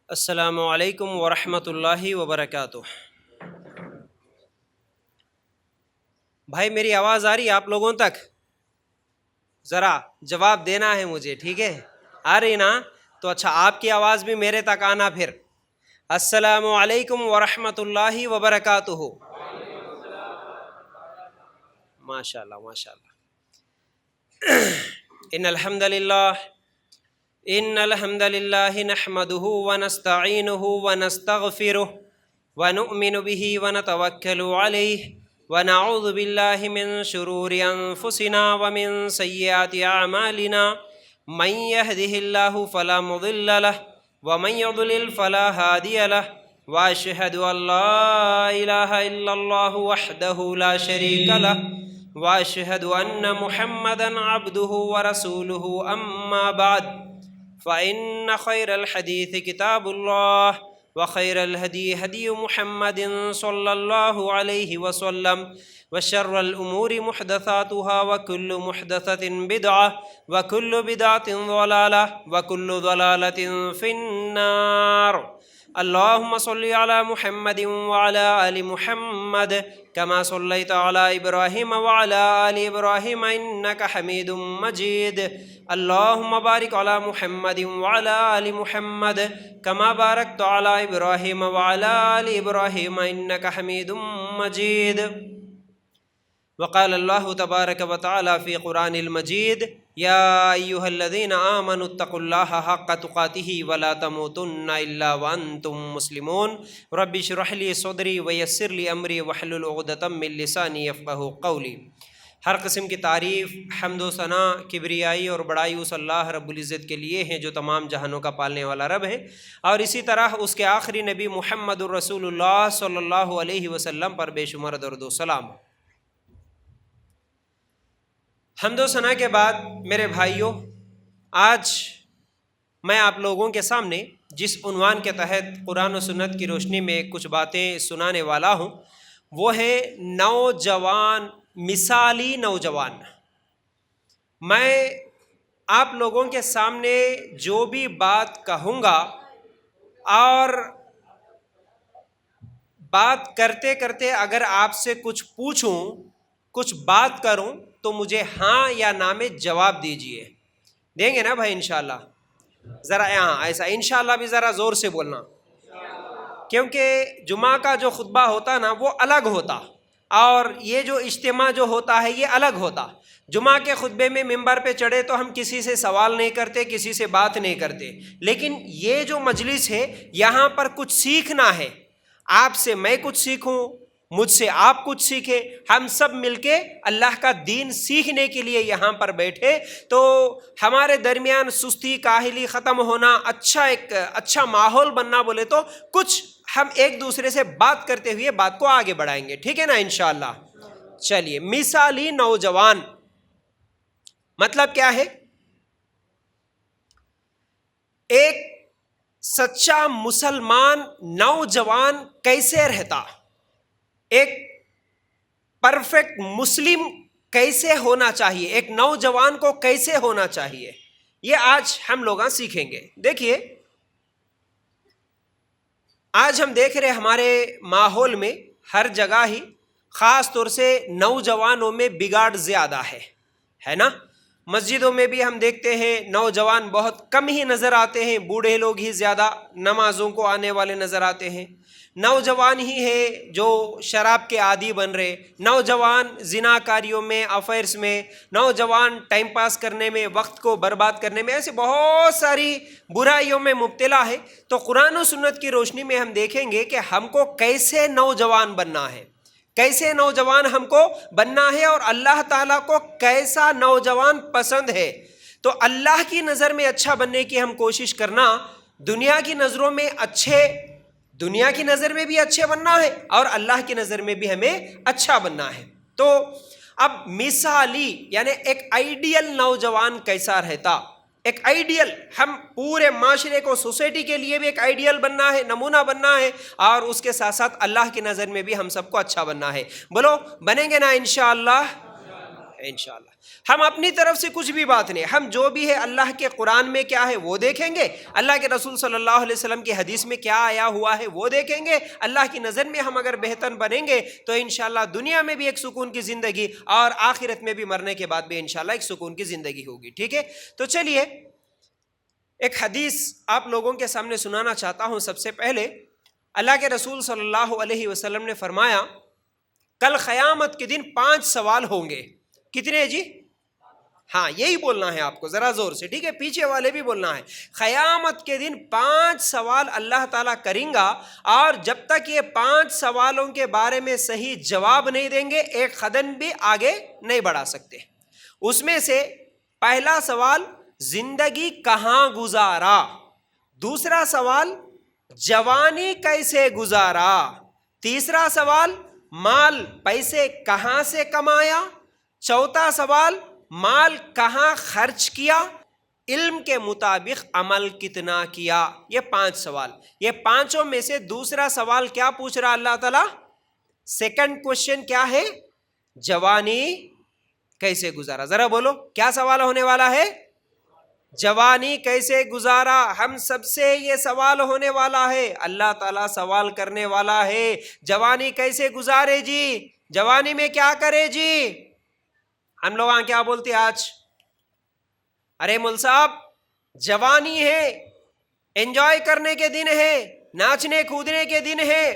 السلام علیکم ورحمۃ اللہ وبرکاتہ۔ بھائی میری آواز آ رہی ہے آپ لوگوں تک؟ ذرا جواب دینا ہے مجھے، ٹھیک ہے؟ آ رہی نا؟ تو اچھا، آپ کی آواز بھی میرے تک آنا پھر۔ السلام علیکم ورحمۃ اللہ وبرکاتہ۔ ماشاء اللہ ماشاء اللہ۔ ان الحمد للہ نحمده ونستعینه ونستغفره ونؤمن به ونتوکل علیہ ونعوذ باللہ من شرور انفسنا ومن سیئات اعمالنا من يهده اللہ فلا مضل له ومن يضلل فلا هادی له واشهد ان لا الہ الا اللہ وحدہ لا شریک له واشهد ان محمدا عبده ورسوله اما بعد فإن خير الحديث كتاب الله وخير الهدي هدي محمد صلى الله عليه وسلم وشر الأمور محدثاتها وكل محدثة بدعة وكل بدعة ضلالة وكل ضلالة في النار۔ اللهم صل على محمد وعلى آل محمد كما صليت على إبراهيم وعلى آل إبراهيم إنك حميد مجيد۔ اللهم بارك على محمد وعلى آل محمد كما باركت على إبراهيم وعلى آل إبراهيم إنك حميد مجيد۔ وقال الله تبارك وتعالى في قرآن المجيد يا أيها الذين آمنوا اتقوا الله حق تقاته ولا تموتن إلا وأنتم مسلمون۔ رب اشرح لي صدري ويسر لي أمري واحلل عقدة من لساني يفقهوا قولي۔ ہر قسم کی تعریف، حمد و ثنا، کبریائی اور بڑائی اس اللہ رب العزت کے لیے ہیں جو تمام جہانوں کا پالنے والا رب ہے، اور اسی طرح اس کے آخری نبی محمد الرسول اللہ صلی اللہ علیہ وسلم پر بے شمار درود و سلام۔ حمد و ثنا کے بعد میرے بھائیوں، آج میں آپ لوگوں کے سامنے جس عنوان کے تحت قرآن و سنت کی روشنی میں کچھ باتیں سنانے والا ہوں وہ ہے نوجوان، مثالی نوجوان۔ میں آپ لوگوں کے سامنے جو بھی بات کہوں گا اور بات کرتے کرتے اگر آپ سے کچھ پوچھوں، کچھ بات کروں تو مجھے ہاں یا نہ میں جواب دیجئے۔ دیں گے نا بھائی انشاءاللہ؟ ذرا ایسا انشاءاللہ بھی ذرا زور سے بولنا، کیونکہ جمعہ کا جو خطبہ ہوتا نا وہ الگ ہوتا، اور یہ جو اجتماع جو ہوتا ہے یہ الگ ہوتا۔ جمعہ کے خطبے میں ممبر پہ چڑھے تو ہم کسی سے سوال نہیں کرتے، کسی سے بات نہیں کرتے، لیکن یہ جو مجلس ہے یہاں پر کچھ سیکھنا ہے۔ آپ سے میں کچھ سیکھوں، مجھ سے آپ کچھ سیکھیں، ہم سب مل کے اللہ کا دین سیکھنے کے لیے یہاں پر بیٹھے تو ہمارے درمیان سستی کاہلی ختم ہونا، ایک اچھا ماحول بننا، بولے تو کچھ ہم ایک دوسرے سے بات کرتے ہوئے بات کو آگے بڑھائیں گے، ٹھیک ہے نا انشاءاللہ؟ چلیے، مثالی نوجوان مطلب کیا ہے؟ ایک سچا مسلمان نوجوان کیسے رہتا، ایک پرفیکٹ مسلم کیسے ہونا چاہیے، ایک نوجوان کو کیسے ہونا چاہیے، یہ آج ہم لوگ سیکھیں گے۔ دیکھیے، آج ہم دیکھ رہے ہمارے ماحول میں ہر جگہ ہی خاص طور سے نوجوانوں میں بگاڑ زیادہ ہے نا؟ مسجدوں میں بھی ہم دیکھتے ہیں نوجوان بہت کم ہی نظر آتے ہیں، بوڑھے لوگ ہی زیادہ نمازوں کو آنے والے نظر آتے ہیں۔ نوجوان ہی ہے جو شراب کے عادی بن رہے، نوجوان زناکاریوں میں، افیئرس میں، نوجوان ٹائم پاس کرنے میں، وقت کو برباد کرنے میں، ایسے بہت ساری برائیوں میں مبتلا ہے۔ تو قرآن و سنت کی روشنی میں ہم دیکھیں گے کہ ہم کو کیسے نوجوان بننا ہے، کیسے نوجوان ہم کو بننا ہے، اور اللہ تعالیٰ کو کیسا نوجوان پسند ہے۔ تو اللہ کی نظر میں اچھا بننے کی ہم کوشش کرنا، دنیا کی نظروں میں دنیا کی نظر میں بھی اچھے بننا ہے، اور اللہ کی نظر میں بھی ہمیں اچھا بننا ہے۔ تو اب مثالی یعنی ایک آئیڈیل نوجوان کیسا رہتا، ایک آئیڈیل، ہم پورے معاشرے کو، سوسائٹی کے لیے بھی ایک آئیڈیل بننا ہے، نمونہ بننا ہے، اور اس کے ساتھ ساتھ اللہ کی نظر میں بھی ہم سب کو اچھا بننا ہے۔ بولو بنیں گے نا انشاءاللہ؟ انشاءاللہ ہم اپنی طرف سے کچھ بھی بات نہیں، ہم جو بھی ہے اللہ کے قرآن میں کیا ہے وہ دیکھیں گے، اللہ کے رسول صلی اللہ علیہ وسلم کی حدیث میں کیا آیا ہوا ہے وہ دیکھیں گے۔ اللہ کی نظر میں ہم اگر بہتر بنیں گے تو انشاءاللہ دنیا میں بھی ایک سکون کی زندگی اور آخرت میں بھی مرنے کے بعد بھی انشاءاللہ ایک سکون کی زندگی ہوگی، ٹھیک ہے؟ تو چلیے ایک حدیث آپ لوگوں کے سامنے سنانا چاہتا ہوں۔ سب سے پہلے اللہ کے رسول صلی اللہ علیہ وسلم نے فرمایا کل قیامت کے دن 5 سوال ہوں گے۔ کتنے جی؟ ہاں یہی بولنا ہے آپ کو ذرا زور سے، ٹھیک ہے؟ پیچھے والے بھی بولنا ہے۔ قیامت کے دن 5 سوال اللہ تعالیٰ کریں گا، اور جب تک یہ 5 سوالوں کے بارے میں صحیح جواب نہیں دیں گے ایک قدم بھی آگے نہیں بڑھا سکتے۔ اس میں سے پہلا سوال زندگی کہاں گزارا، دوسرا سوال جوانی کیسے گزارا، تیسرا سوال مال پیسے کہاں سے کمایا، چوتھا سوال مال کہاں خرچ کیا، علم کے مطابق عمل کتنا کیا۔ یہ 5 سوال، یہ پانچوں میں سے دوسرا سوال کیا پوچھ رہا اللہ تعالیٰ؟ سیکنڈ کوشچن کیا ہے؟ جوانی کیسے گزارا۔ ذرا بولو کیا سوال ہونے والا ہے؟ جوانی کیسے گزارا۔ ہم سب سے یہ سوال ہونے والا ہے، اللہ تعالیٰ سوال کرنے والا ہے جوانی کیسے گزارے جی، جوانی میں کیا کرے جی۔ ہم لوگ کیا بولتے آج؟ ارے مول صاحب جوانی ہے، انجوائے کرنے کے دن ہے، ناچنے کودنے کے دن ہے،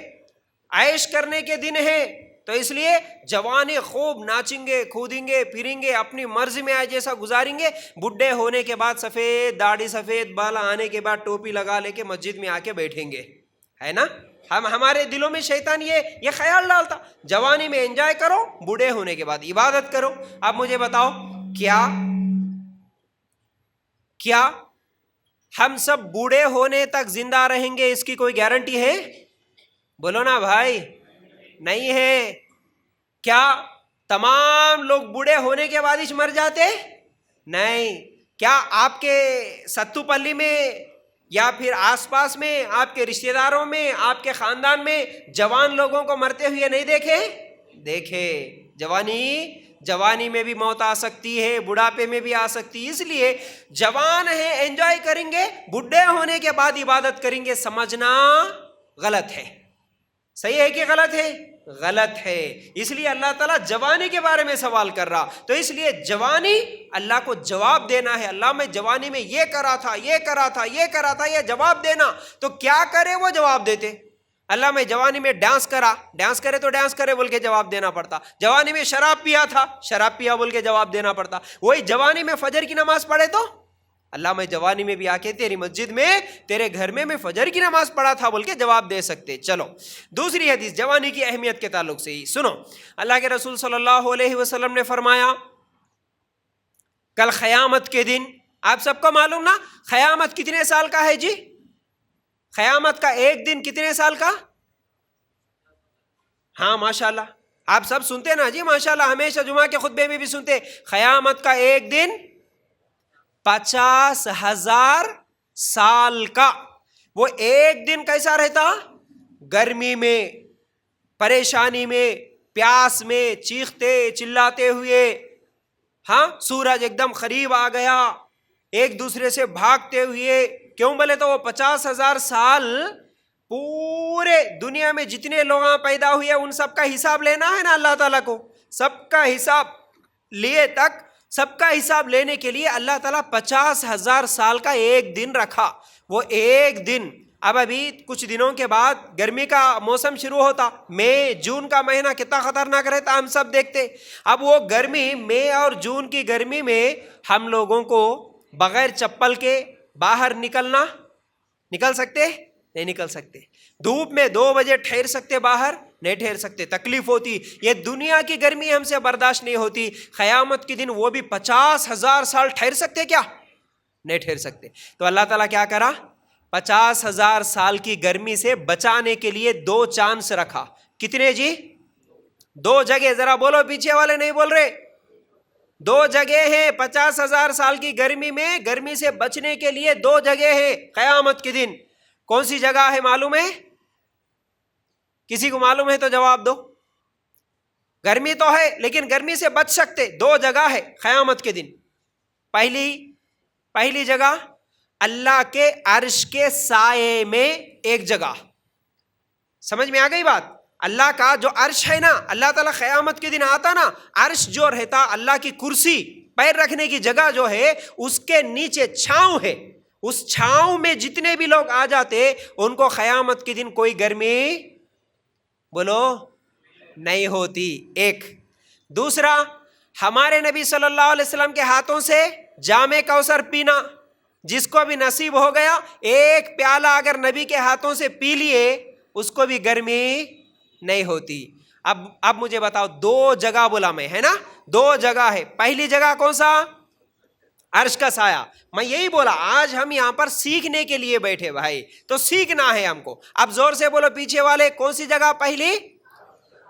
عیش کرنے کے دن ہے، تو اس لیے جوانی خوب ناچیں گے کودیں گے پھریں گے اپنی مرضی میں آئے جیسا گزاریں گے، بڈھے ہونے کے بعد سفید داڑھی سفید بال آنے کے بعد ٹوپی لگا لے کے مسجد میں آ کے بیٹھیں گے، ہے نا؟ ہمارے دلوں میں شیطان یہ خیال ڈالتا جوانی میں انجوائے کرو، بوڑھے ہونے کے بعد عبادت کرو۔ اب مجھے بتاؤ کیا ہم سب بوڑھے ہونے تک زندہ رہیں گے؟ اس کی کوئی گارنٹی ہے؟ بولو نا بھائی، نہیں ہے۔ کیا تمام لوگ بوڑھے ہونے کے بعد ہی مر جاتے؟ نہیں۔ کیا آپ کے ستو پلی میں یا پھر آس پاس میں آپ کے رشتہ داروں میں آپ کے خاندان میں جوان لوگوں کو مرتے ہوئے نہیں دیکھے؟ جوانی میں بھی موت آ سکتی ہے، بڑھاپے میں بھی آ سکتی ہے، اس لیے جوان ہیں انجوائے کریں گے، بڈھے ہونے کے بعد عبادت کریں گے، سمجھنا غلط ہے۔ صحیح ہے کہ غلط ہے؟ غلط ہے۔ اس لیے اللہ تعالیٰ جوانی کے بارے میں سوال کر رہا، تو اس لیے جوانی اللہ کو جواب دینا ہے۔ اللہ میں جوانی میں یہ کرا تھا یہ جواب دینا، تو کیا کرے وہ جواب دیتے۔ اللہ میں جوانی میں ڈانس کرے تو ڈانس کرے بول کے جواب دینا پڑتا، جوانی میں شراب پیا بول کے جواب دینا پڑتا، وہی جوانی میں فجر کی نماز پڑھے تو اللہ میں جوانی میں بھی آ کے تیری مسجد میں تیرے گھر میں فجر کی نماز پڑھا تھا بول کے جواب دے سکتے۔ چلو دوسری حدیث جوانی کی اہمیت کے تعلق سے ہی سنو، اللہ کے رسول صلی اللہ علیہ وسلم نے فرمایا کل قیامت کے دن، آپ سب کو معلوم نا قیامت کتنے سال کا ہے جی؟ قیامت کا ایک دن کتنے سال کا؟ ہاں ماشاءاللہ آپ سب سنتے نا جی، ماشاءاللہ ہمیشہ جمعہ کے خطبے میں بھی سنتے، قیامت کا ایک دن 50,000 سال کا۔ وہ ایک دن کیسا رہتا؟ گرمی میں، پریشانی میں، پیاس میں، چیختے چلاتے ہوئے، ہاں سورج ایک دم قریب آ گیا، ایک دوسرے سے بھاگتے ہوئے۔ کیوں بولے تو وہ 50,000 سال پورے دنیا میں جتنے لوگ پیدا ہوئے ان سب کا حساب لینا ہے نا اللہ تعالیٰ کو، سب کا حساب لینے کے لیے اللہ تعالیٰ 50,000 سال کا ایک دن رکھا۔ وہ ایک دن، اب ابھی کچھ دنوں کے بعد گرمی کا موسم شروع ہوتا، مئی جون کا مہینہ کتنا خطرناک رہتا ہم سب دیکھتے۔ اب وہ گرمی مئی اور جون کی گرمی میں ہم لوگوں کو بغیر چپل کے باہر نکل سکتے؟ نہیں نکل سکتے۔ دھوپ میں 2 بجے ٹھہر سکتے باہر؟ نہیں ٹھہر سکتے، تکلیف ہوتی۔ یہ دنیا کی گرمی ہم سے برداشت نہیں ہوتی، قیامت کے دن وہ بھی 50,000 سال ٹھہر سکتے کیا؟ نہیں ٹھہر سکتے۔ تو اللہ تعالیٰ کیا کرا؟ 50,000 سال کی گرمی سے بچانے کے لیے 2 چانس رکھا۔ کتنے جی؟ 2 جگہ، ذرا بولو پیچھے والے نہیں بول رہے۔ 2 جگہ ہیں 50,000 سال کی گرمی میں، گرمی سے بچنے کے لیے 2 جگہ ہیں قیامت کے دن۔ کون سی جگہ ہے معلوم ہے؟ کسی کو معلوم ہے تو جواب دو۔ گرمی تو ہے لیکن گرمی سے بچ سکتے. 2 جگہ ہے قیامت کے دن. پہلی جگہ اللہ کے عرش کے سائے میں ایک جگہ. سمجھ میں آ گئی بات؟ اللہ کا جو عرش ہے نا, اللہ تعالیٰ قیامت کے دن آتا نا, عرش جو رہتا اللہ کی کرسی پیر رکھنے کی جگہ جو ہے اس کے نیچے چھاؤں ہے. اس چھاؤں میں جتنے بھی لوگ آ جاتے ان کو قیامت کے دن کوئی گرمی بولو نہیں ہوتی. ایک. دوسرا, ہمارے نبی صلی اللہ علیہ وسلم کے ہاتھوں سے جام کوثر پینا, جس کو بھی نصیب ہو گیا, ایک پیالہ اگر نبی کے ہاتھوں سے پی لیے اس کو بھی گرمی نہیں ہوتی. اب مجھے بتاؤ, 2 جگہ بولا میں, ہے نا, 2 جگہ ہے. پہلی جگہ کون سا؟ عرش کا سایہ. میں یہی بولا آج ہم یہاں پر سیکھنے کے لیے بیٹھے بھائی, تو سیکھنا ہے ہم کو. اب زور سے بولو پیچھے والے, کون سی جگہ پہلی؟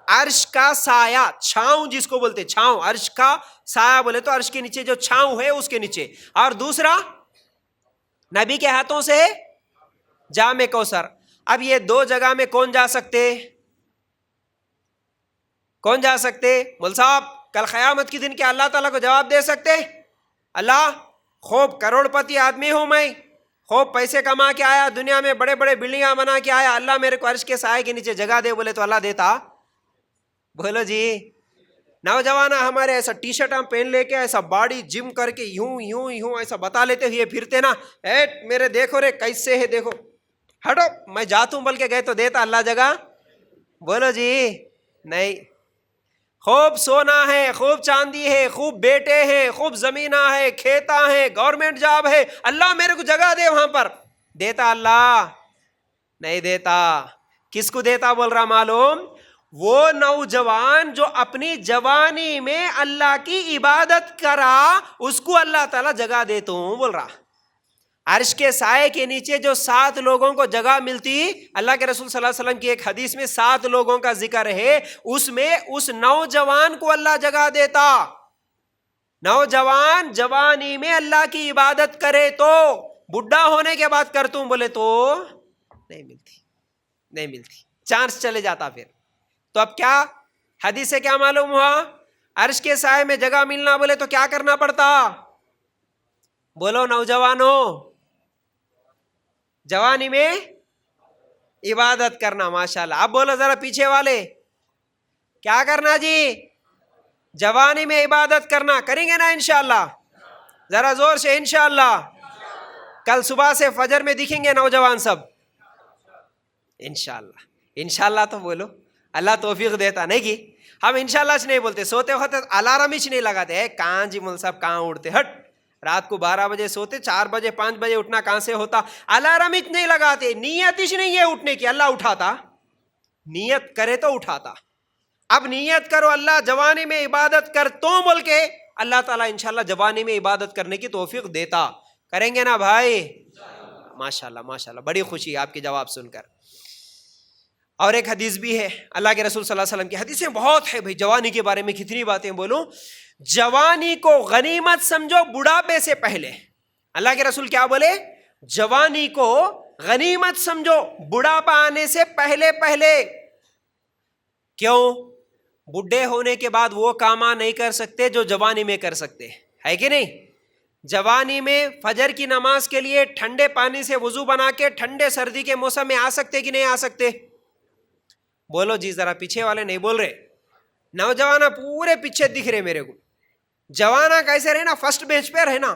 عرش کا سایہ, چھاؤں جس کو بولتے چھاؤں. عرش کا سایہ بولے تو عرش کے نیچے جو چھاؤں ہے اس کے نیچے. اور دوسرا نبی کے ہاتھوں سے جام کوثر. اب یہ 2 جگہ میں کون جا سکتے؟ کون جا سکتے؟ مول صاحب کل قیامت کے دن کیا اللہ تعالیٰ کو جواب دے سکتے؟ اللہ خوب کروڑ پتی آدمی ہوں میں, خوب پیسے کما کے آیا, دنیا میں بڑے بڑے بلڈنگاں بنا کے آیا, اللہ میرے کو عرش کے سائے کے نیچے جگہ دے بولے تو اللہ دیتا؟ بولو جی. نوجوان ہمارے ایسا ٹی شرٹ ہم پہن لے کے ایسا باڈی جم کر کے یوں یوں یوں ایسا بتا لیتے ہوئے پھرتے نا, اے میرے دیکھو رے کیسے ہے, دیکھو ہٹو میں جاتا ہوں بول کے گئے تو دیتا اللہ جگہ؟ بولو جی نہیں. خوب سونا ہے, خوب چاندی ہے, خوب بیٹے ہیں, خوب زمینہ ہے, کھیتا ہے, گورنمنٹ جاب ہے, اللہ میرے کو جگہ دے وہاں پر, دیتا اللہ؟ نہیں دیتا. کس کو دیتا بول رہا معلوم؟ وہ نوجوان جو اپنی جوانی میں اللہ کی عبادت کرا اس کو اللہ تعالیٰ جگہ دیتا ہوں بول رہا. عرش کے سائے کے نیچے جو 7 لوگوں کو جگہ ملتی, اللہ کے رسول صلی اللہ علیہ وسلم کی ایک حدیث میں 7 لوگوں کا ذکر ہے, اس میں اس نوجوان کو اللہ جگہ دیتا. نوجوان جوانی میں اللہ کی عبادت کرے تو بڈھا ہونے کے بعد کرتا ہوں بولے تو نہیں ملتی, چانس چلے جاتا پھر. تو اب کیا حدیث سے کیا معلوم ہوا؟ عرش کے سائے میں جگہ ملنا بولے تو کیا کرنا پڑتا؟ بولو نوجوانوں, جوانی میں عبادت کرنا. ماشاءاللہ. اب بولو ذرا پیچھے والے, کیا کرنا جی؟ جوانی میں عبادت کرنا. کریں گے نا انشاءاللہ؟ ذرا زور سے انشاءاللہ. کل صبح سے فجر میں دکھیں گے نوجوان سب انشاءاللہ. انشاءاللہ تو بولو, اللہ توفیق دیتا. نہیں کی ہم انشاءاللہ سے نہیں بولتے, سوتے وقت الارم ہی نہیں لگاتے. کہاں جی مول صاحب کہاں اٹھتے, ہٹ رات کو 12 بجے سوتے, 4 بجے 5 بجے اٹھنا کہاں سے ہوتا؟ الارم ہی نہیں لگاتے, نیت ہی نہیں ہے اٹھنے کی, اللہ اٹھاتا. نیت کرے تو اٹھاتا. اب نیت کرو اللہ جوانی میں عبادت کر تو بول کے اللہ تعالیٰ انشاءاللہ جوانی میں عبادت کرنے کی توفیق دیتا. کریں گے نا بھائی؟ ماشاءاللہ ماشاءاللہ. بڑی خوشی آپ کے جواب سن کر. اور ایک حدیث بھی ہے اللہ کے رسول صلی اللہ علیہ وسلم کی, حدیثیں بہت ہے بھائی, جوانی کے بارے میں کتنی باتیں بولوں. جوانی کو غنیمت سمجھو بڑھاپے سے پہلے. اللہ کے رسول کیا بولے؟ جوانی کو غنیمت سمجھو بڑھاپا آنے سے پہلے پہلے. کیوں؟ بڈھے ہونے کے بعد وہ کام نہیں کر سکتے جو جوانی میں کر سکتے, ہے کہ نہیں؟ جوانی میں فجر کی نماز کے لیے ٹھنڈے پانی سے وضو بنا کے ٹھنڈے سردی کے موسم میں آ سکتے کہ نہیں آ سکتے؟ بولو جی ذرا پیچھے والے نہیں بول رہے. نوجوانہ پورے پیچھے دکھ رہے میرے کو. جوانہ کیسے رہنا؟ فرسٹ بینچ پہ رہنا.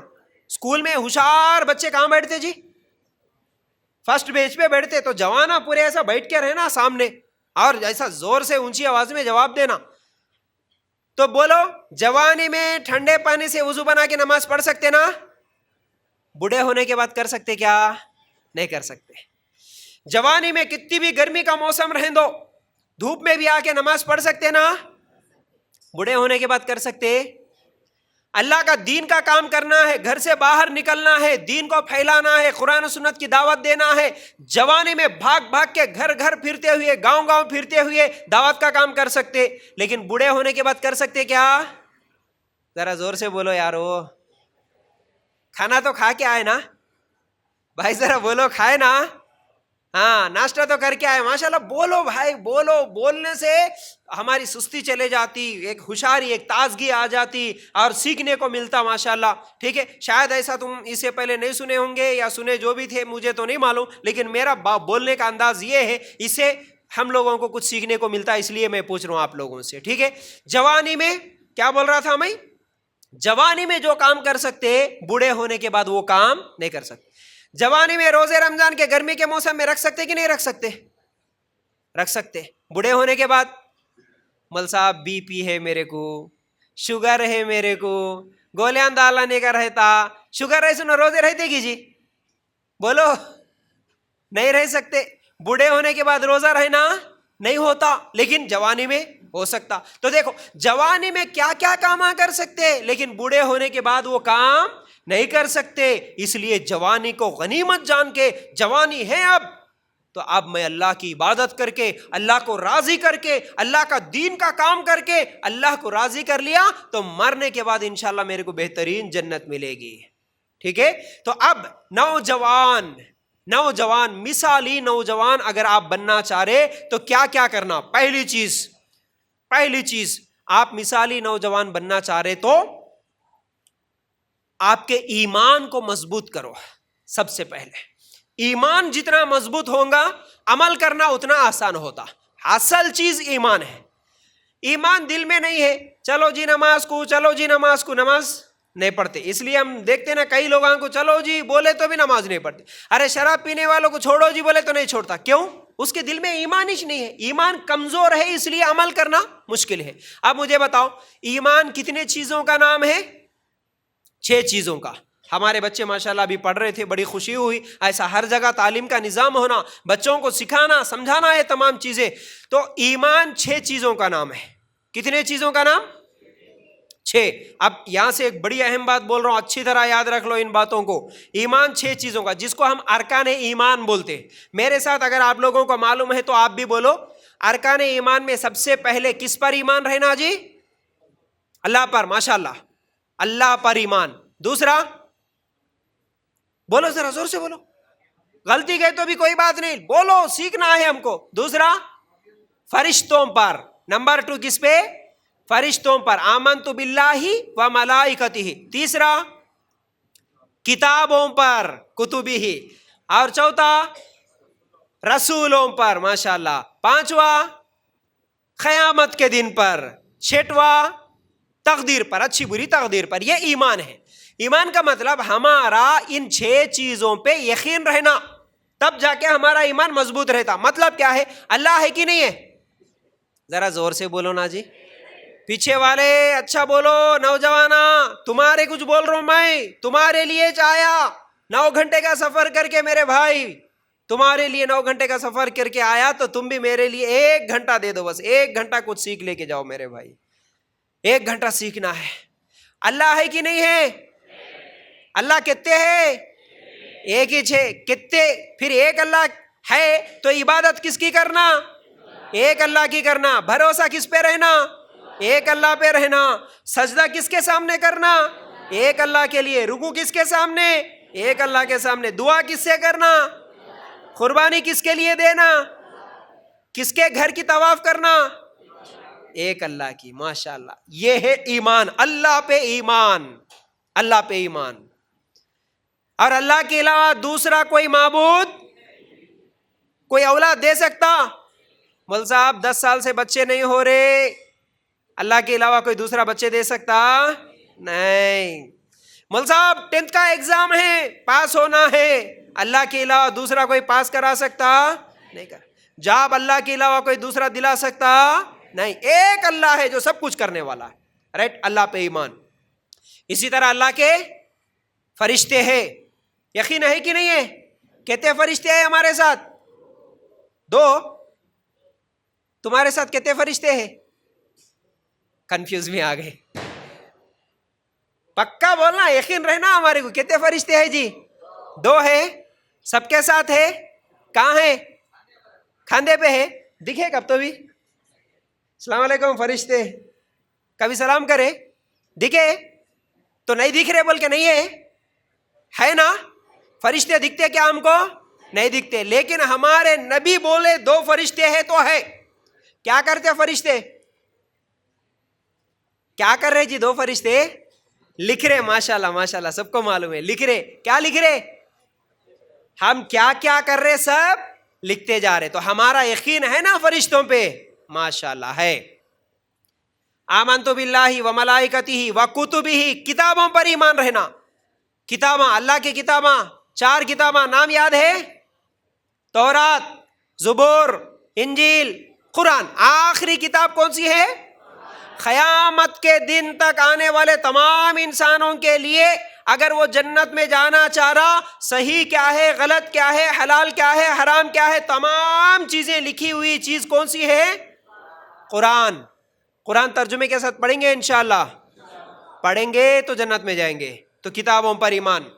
اسکول میں ہوشیار بچے کہاں بیٹھتے جی؟ فرسٹ بینچ پہ بیٹھتے. تو جوانہ پورے ایسا بیٹھ کے رہنا سامنے اور ایسا زور سے اونچی آواز میں جواب دینا. تو بولو جوانی میں ٹھنڈے پانی سے وضو بنا کے نماز پڑھ سکتے نا؟ بوڑھے ہونے کے بعد کر سکتے کیا؟ نہیں کر سکتے. جوانی میں کتنی بھی گرمی کا موسم رہنے دو, دھوپ میں بھی آ کے نماز پڑھ سکتے نا؟ بوڑھے ہونے کے بعد کر سکتے؟ اللہ کا دین کا کام کرنا ہے, گھر سے باہر نکلنا ہے, دین کو پھیلانا ہے, قرآن و سنت کی دعوت دینا ہے. جوانی میں بھاگ بھاگ کے گھر گھر پھرتے ہوئے, گاؤں گاؤں پھرتے ہوئے دعوت کا کام کر سکتے. لیکن بوڑھے ہونے کے بعد کر سکتے کیا؟ ذرا زور سے بولو یارو. کھانا تو کھا کے آئے نا بھائی, ذرا بولو کھائے نا؟ ہاں ناشتہ تو کر کے آئے, ماشاءاللہ بولو بھائی بولو, بولنے سے ہماری سستی چلے جاتی, ایک ہوشیاری ایک تازگی آ جاتی اور سیکھنے کو ملتا ماشاءاللہ. ٹھیک ہے, شاید ایسا تم اس سے پہلے نہیں سنے ہوں گے یا سنے جو بھی تھے مجھے تو نہیں معلوم, لیکن میرا بولنے کا انداز یہ ہے, اس سے ہم لوگوں کو کچھ سیکھنے کو ملتا ہے, اس لیے میں پوچھ رہا ہوں آپ لوگوں سے. ٹھیک ہے, جوانی میں کیا بول رہا تھا میں, جوانی میں جو کام کر سکتے بوڑھے ہونے کے بعد وہ کام نہیں کر سکتے. جوانی میں روزے رمضان کے گرمی کے موسم میں رکھ سکتے کہ نہیں رکھ سکتے, رکھ سکتے. بوڑھے ہونے کے بعد مل صاحب بی پی ہے میرے کو, شوگر ہے میرے کو, گولیاں ڈالنے کا رہتا, شوگر ہے سنو روزے رہتے کی جی, بولو نہیں رہ سکتے. بوڑھے ہونے کے بعد روزہ رہنا نہیں ہوتا, لیکن جوانی میں ہو سکتا. تو دیکھو جوانی میں کیا کیا کام کر سکتے, لیکن بوڑھے ہونے کے بعد وہ کام نہیں کر سکتے. اس لیے جوانی کو غنیمت جان کے, جوانی ہے اب تو اب میں اللہ کی عبادت کر کے, اللہ کو راضی کر کے, اللہ کا دین کا کام کر کے اللہ کو راضی کر لیا تو مرنے کے بعد انشاءاللہ میرے کو بہترین جنت ملے گی. ٹھیک ہے, تو اب نوجوان مثالی نوجوان اگر آپ بننا چاہ رہے تو کیا کیا کرنا. پہلی چیز آپ مثالی نوجوان بننا چاہ رہے تو آپ کے ایمان کو مضبوط کرو. سب سے پہلے ایمان جتنا مضبوط ہوگا عمل کرنا اتنا آسان ہوتا. اصل چیز ایمان ہے. ایمان دل میں نہیں ہے, چلو جی نماز کو, چلو جی نماز کو, نماز نہیں پڑھتے. اس لیے ہم دیکھتے نا کئی لوگوں کو چلو جی بولے تو بھی نماز نہیں پڑھتے. ارے شراب پینے والوں کو چھوڑو جی بولے تو نہیں چھوڑتا. کیوں؟ اس کے دل میں ایمان ہی نہیں ہے, ایمان کمزور ہے, اس لیے عمل کرنا مشکل ہے. اب مجھے بتاؤ ایمان کتنے چیزوں کا نام ہے؟ 6 چیزوں کا. ہمارے بچے ماشاءاللہ ابھی پڑھ رہے تھے, بڑی خوشی ہوئی. ایسا ہر جگہ تعلیم کا نظام ہونا, بچوں کو سکھانا سمجھانا ہے تمام چیزیں. تو ایمان 6 چیزوں کا نام ہے. کتنے چیزوں کا نام؟ 6. اب یہاں سے ایک بڑی اہم بات بول رہا ہوں, اچھی طرح یاد رکھ لو ان باتوں کو. ایمان 6 چیزوں کا, جس کو ہم ارکان ایمان بولتے. میرے ساتھ اگر آپ لوگوں کو معلوم ہے تو آپ بھی بولو. ارکان ایمان میں سب سے پہلے کس پر ایمان رہنا جی؟ اللہ پر. ماشاءاللہ اللہ پر ایمان. دوسرا بولو, ذرا زور سے بولو, غلطی گئے تو بھی کوئی بات نہیں, بولو, سیکھنا ہے ہم کو. دوسرا فرشتوں پر. نمبر 2 کس پہ؟ فرشتوں پر. آمنت باللہ و ملائکتہ. تیسرا کتابوں پر, کتبہ. اور چوتھا رسولوں پر. ماشاءاللہ. 5واں قیامت کے دن پر. 6واں تقدیر پر, اچھی بری تقدیر پر. یہ ایمان ہے. ایمان کا مطلب ہمارا ان 6 چیزوں پہ یقین رہنا, تب جا کے ہمارا ایمان مضبوط رہتا. مطلب کیا ہے؟ اللہ ہے کہ نہیں ہے؟ ذرا زور سے بولو نا جی, پیچھے والے اچھا بولو. نوجوانا تمہارے کچھ بول رہا ہوں میں, تمہارے لیے آیا 9 گھنٹے کا سفر کر کے. میرے بھائی تمہارے لیے 9 گھنٹے کا سفر کر کے آیا, تو تم بھی میرے لیے 1 گھنٹہ دے دو, بس 1 گھنٹہ کچھ سیکھ لے کے جاؤ میرے بھائی. 1 گھنٹہ سیکھنا ہے. اللہ ہے کہ نہیں ہے؟ اللہ کتنے ہے؟ ایک ہی 6. کتنے پھر ایک اللہ ہے تو عبادت کس کی کرنا؟ ایک اللہ کی کرنا. بھروسہ کس پہ رہنا؟ ایک اللہ پہ رہنا. سجدہ کس کے سامنے کرنا؟ ایک اللہ کے لیے. رکوع کس کے سامنے؟ ایک اللہ کے سامنے. دعا کس سے کرنا؟ قربانی کس کے لیے دینا؟ کس کے گھر کی طواف کرنا؟ ایک اللہ کی. ماشاءاللہ یہ ہے ایمان. اللہ پہ ایمان, اللہ پہ ایمان. اور اللہ کے علاوہ دوسرا کوئی معبود, کوئی اولاد دے سکتا؟ مول صاحب 10 سال سے بچے نہیں ہو رہے, اللہ کے علاوہ کوئی دوسرا بچے دے سکتا نہیں. مول صاحب 10th کا ایگزام ہے, پاس ہونا ہے, اللہ کے علاوہ دوسرا کوئی پاس کرا سکتا نہیں. جاب اللہ کے علاوہ کوئی دوسرا دلا سکتا نہیں. ایک اللہ ہے جو سب کچھ کرنے والا ہے. رائٹ, اللہ پہ ایمان. اسی طرح اللہ کے فرشتے ہیں, یقین ہے کہ نہیں ہے؟ کتنے فرشتے ہیں ہمارے ساتھ؟ 2. تمہارے ساتھ کتنے فرشتے ہیں؟ کنفیوز میں آ گئے. پکا بولنا, یقین رہنا ہمارے کو. کتنے فرشتے ہیں جی؟ 2 ہے. سب کے ساتھ ہے. کہاں ہے؟ کھاندے پہ ہے. دکھے کب تو بھی؟ السلام علیکم فرشتے, کبھی سلام کرے؟ دکھے تو نہیں دکھ رہے بول کے نہیں ہے نا. فرشتے دکھتے کیا ہم کو؟ نہیں دکھتے. لیکن ہمارے نبی بولے 2 فرشتے ہیں تو ہے. کیا کرتے فرشتے؟ کیا کر رہے جی 2 فرشتے؟ لکھ رہے. ماشاءاللہ ماشاءاللہ, سب کو معلوم ہے لکھ رہے. کیا لکھ رہے؟ ہم کیا کیا کر رہے سب لکھتے جا رہے. تو ہمارا یقین ہے نا فرشتوں پہ؟ ماشاءاللہ ہے. آمنت باللہ و ملائکتہ و کتبہ, کتابوں پر ایمان رہنا. کتاباں, اللہ کی کتاباں 4 کتاباں نام یاد ہے؟ تورات, زبور, انجیل, قرآن. آخری کتاب کون سی ہے؟ قیامت کے دن تک آنے والے تمام انسانوں کے لیے اگر وہ جنت میں جانا چاہ رہا, صحیح کیا ہے, غلط کیا ہے, حلال کیا ہے, حرام کیا ہے, تمام چیزیں لکھی ہوئی چیز کون سی ہے؟ قرآن. قرآن ترجمے کے ساتھ پڑھیں گے انشاءاللہ. پڑھیں گے تو جنت میں جائیں گے. تو کتابوں پر ایمان,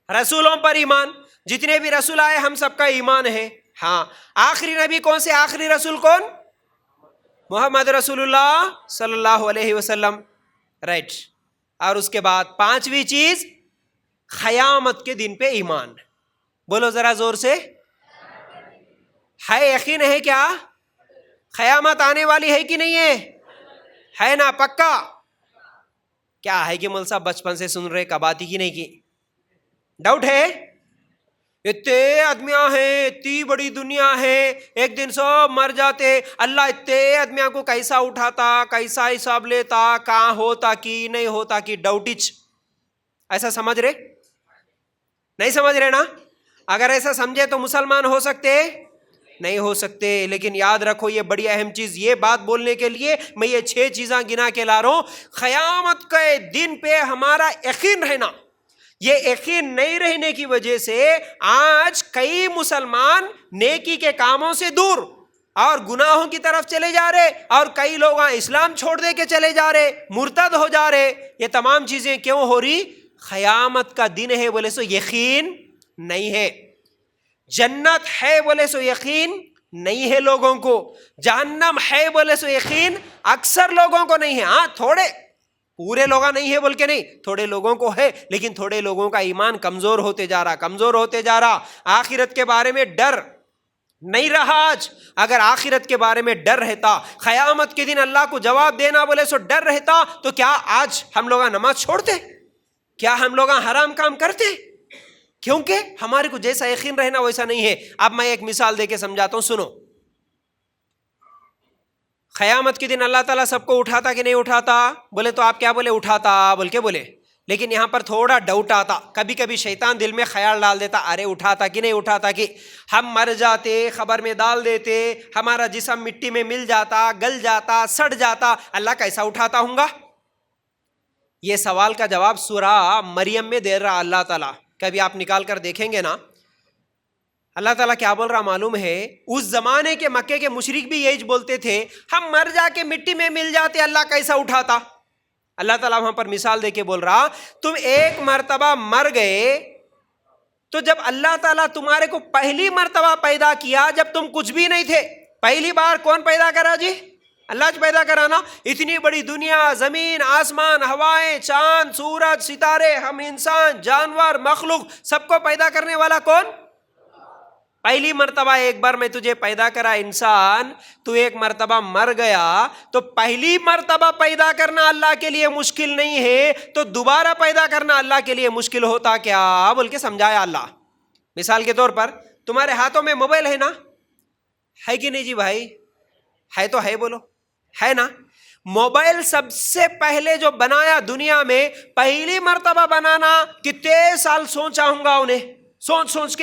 رسولوں پر ایمان. جتنے بھی رسول آئے ہم سب کا ایمان ہے. ہاں, آخری نبی کون سے؟ آخری رسول کون؟ محمد رسول اللہ صلی اللہ علیہ وسلم. رائٹ. اور اس کے بعد 5ویں چیز قیامت کے دن پہ ایمان. بولو ذرا زور سے. ہے یقین ہے کیا قیامت آنے والی ہے کہ نہیں ہے؟ ہے نا پکا؟ کیا ہے کہ مول صاحب بچپن سے سن رہے, کب آتی کی نہیں کی؟ ڈاؤٹ ہے؟ اتنے آدمیاں ہیں, اتنی بڑی دنیا ہے, ایک دن سب مر جاتے. اللہ اتنے آدمیاں کو کیسا اٹھاتا, کیسا حساب لیتا, کہاں ہوتا کی نہیں ہوتا کی؟ ڈاؤٹچ. ایسا سمجھ رہے؟ نہیں سمجھ رہے نا؟ اگر ایسا سمجھے تو مسلمان ہو سکتے نہیں ہو سکتے. لیکن یاد رکھو یہ بڑی اہم چیز, یہ بات بولنے کے لیے میں یہ 6 چیزاں گنا کے لا رہا ہوں. قیامت کے دن پہ ہمارا یقین رہنا. یہ یقین نہیں رہنے کی وجہ سے آج کئی مسلمان نیکی کے کاموں سے دور اور گناہوں کی طرف چلے جا رہے, اور کئی لوگ اسلام چھوڑ دے کے چلے جا رہے, مرتد ہو جا رہے. یہ تمام چیزیں کیوں ہو رہی؟ قیامت کا دن ہے بولے سو یقین نہیں ہے. جنت ہے بولے سو یقین نہیں ہے لوگوں کو. جہنم ہے بولے سو یقین اکثر لوگوں کو نہیں ہے. ہاں تھوڑے, پورے لوگوں نہیں ہے بول کے نہیں, تھوڑے لوگوں کو ہے. لیکن تھوڑے لوگوں کا ایمان کمزور ہوتے جا رہا, کمزور ہوتے جا رہا. آخرت کے بارے میں ڈر نہیں رہا آج. اگر آخرت کے بارے میں ڈر رہتا, قیامت کے دن اللہ کو جواب دینا بولے سو ڈر رہتا, تو کیا آج ہم لوگ نماز چھوڑتے؟ کیا ہم لوگ حرام کام کرتے؟ کیونکہ ہمارے کو جیسا یقین رہنا ویسا نہیں ہے. اب میں ایک مثال دے کے سمجھاتا ہوں, سنو. قیامت کے دن اللہ تعالیٰ سب کو اٹھاتا کہ نہیں اٹھاتا؟ بولے تو آپ کیا بولے؟ اٹھاتا بول کے بولے. لیکن یہاں پر تھوڑا ڈاؤٹ آتا, کبھی کبھی شیطان دل میں خیال ڈال دیتا, ارے اٹھاتا کہ نہیں اٹھاتا, کہ ہم مر جاتے, خبر میں ڈال دیتے, ہمارا جسم مٹی میں مل جاتا, گل جاتا, سڑ جاتا, اللہ کیسا اٹھاتا ہوں گا؟ یہ سوال کا جواب سورہ مریم میں دے رہا اللہ تعالیٰ. کبھی آپ نکال کر دیکھیں گے نا, اللہ تعالیٰ کیا بول رہا معلوم ہے؟ اس زمانے کے مکے کے مشرک بھی یہی بولتے تھے, ہم مر جا کے مٹی میں مل جاتے, اللہ کیسا اٹھاتا؟ اللہ تعالیٰ وہاں پر مثال دے کے بول رہا, تم ایک مرتبہ مر گئے, تو جب اللہ تعالیٰ تمہارے کو پہلی مرتبہ پیدا کیا, جب تم کچھ بھی نہیں تھے, پہلی بار کون پیدا کرا جی؟ اللہ پیدا کرانا. اتنی بڑی دنیا, زمین, آسمان, ہوائیں, چاند, سورج, ستارے, ہم انسان, جانور, مخلوق, سب کو پیدا کرنے والا کون؟ پہلی مرتبہ ایک بار میں تجھے پیدا کرا انسان, تو ایک مرتبہ مر گیا, تو پہلی مرتبہ پیدا کرنا اللہ کے لیے مشکل نہیں ہے, تو دوبارہ پیدا کرنا اللہ کے لیے مشکل ہوتا کیا بول کے سمجھایا اللہ. مثال کے طور پر تمہارے ہاتھوں میں موبائل ہے نا, ہے کہ نہیں جی بھائی؟ ہے تو ہے, بولو ہے نا. موبائل سب سے پہلے جو بنایا دنیا میں, پہلی مرتبہ بنانا کتنے سال سوچا ہوں گا انہیں, سوچ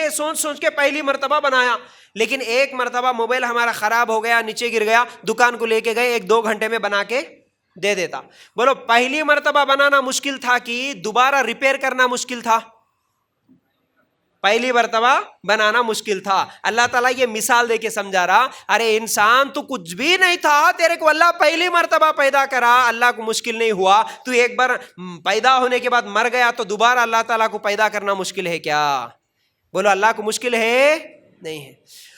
کے پہلی مرتبہ بنایا. لیکن ایک مرتبہ موبائل ہمارا خراب ہو گیا, نیچے گر گیا, دکان کو لے کے گئے, 1-2 گھنٹے میں بنا کے دے دیتا. بولو پہلی مرتبہ بنانا مشکل تھا کہ دوبارہ ریپیئر کرنا مشکل تھا؟ پہلی مرتبہ بنانا مشکل تھا. اللہ تعالیٰ یہ مثال دے کے سمجھا رہا, ارے انسان تو کچھ بھی نہیں تھا, تیرے کو اللہ پہلی مرتبہ پیدا کرا, اللہ کو مشکل نہیں ہوا. تو ایک بار پیدا ہونے کے بعد مر گیا, تو دوبارہ اللہ تعالیٰ کو پیدا کرنا مشکل ہے کیا؟ بولو اللہ کو مشکل ہے نہیں ہے.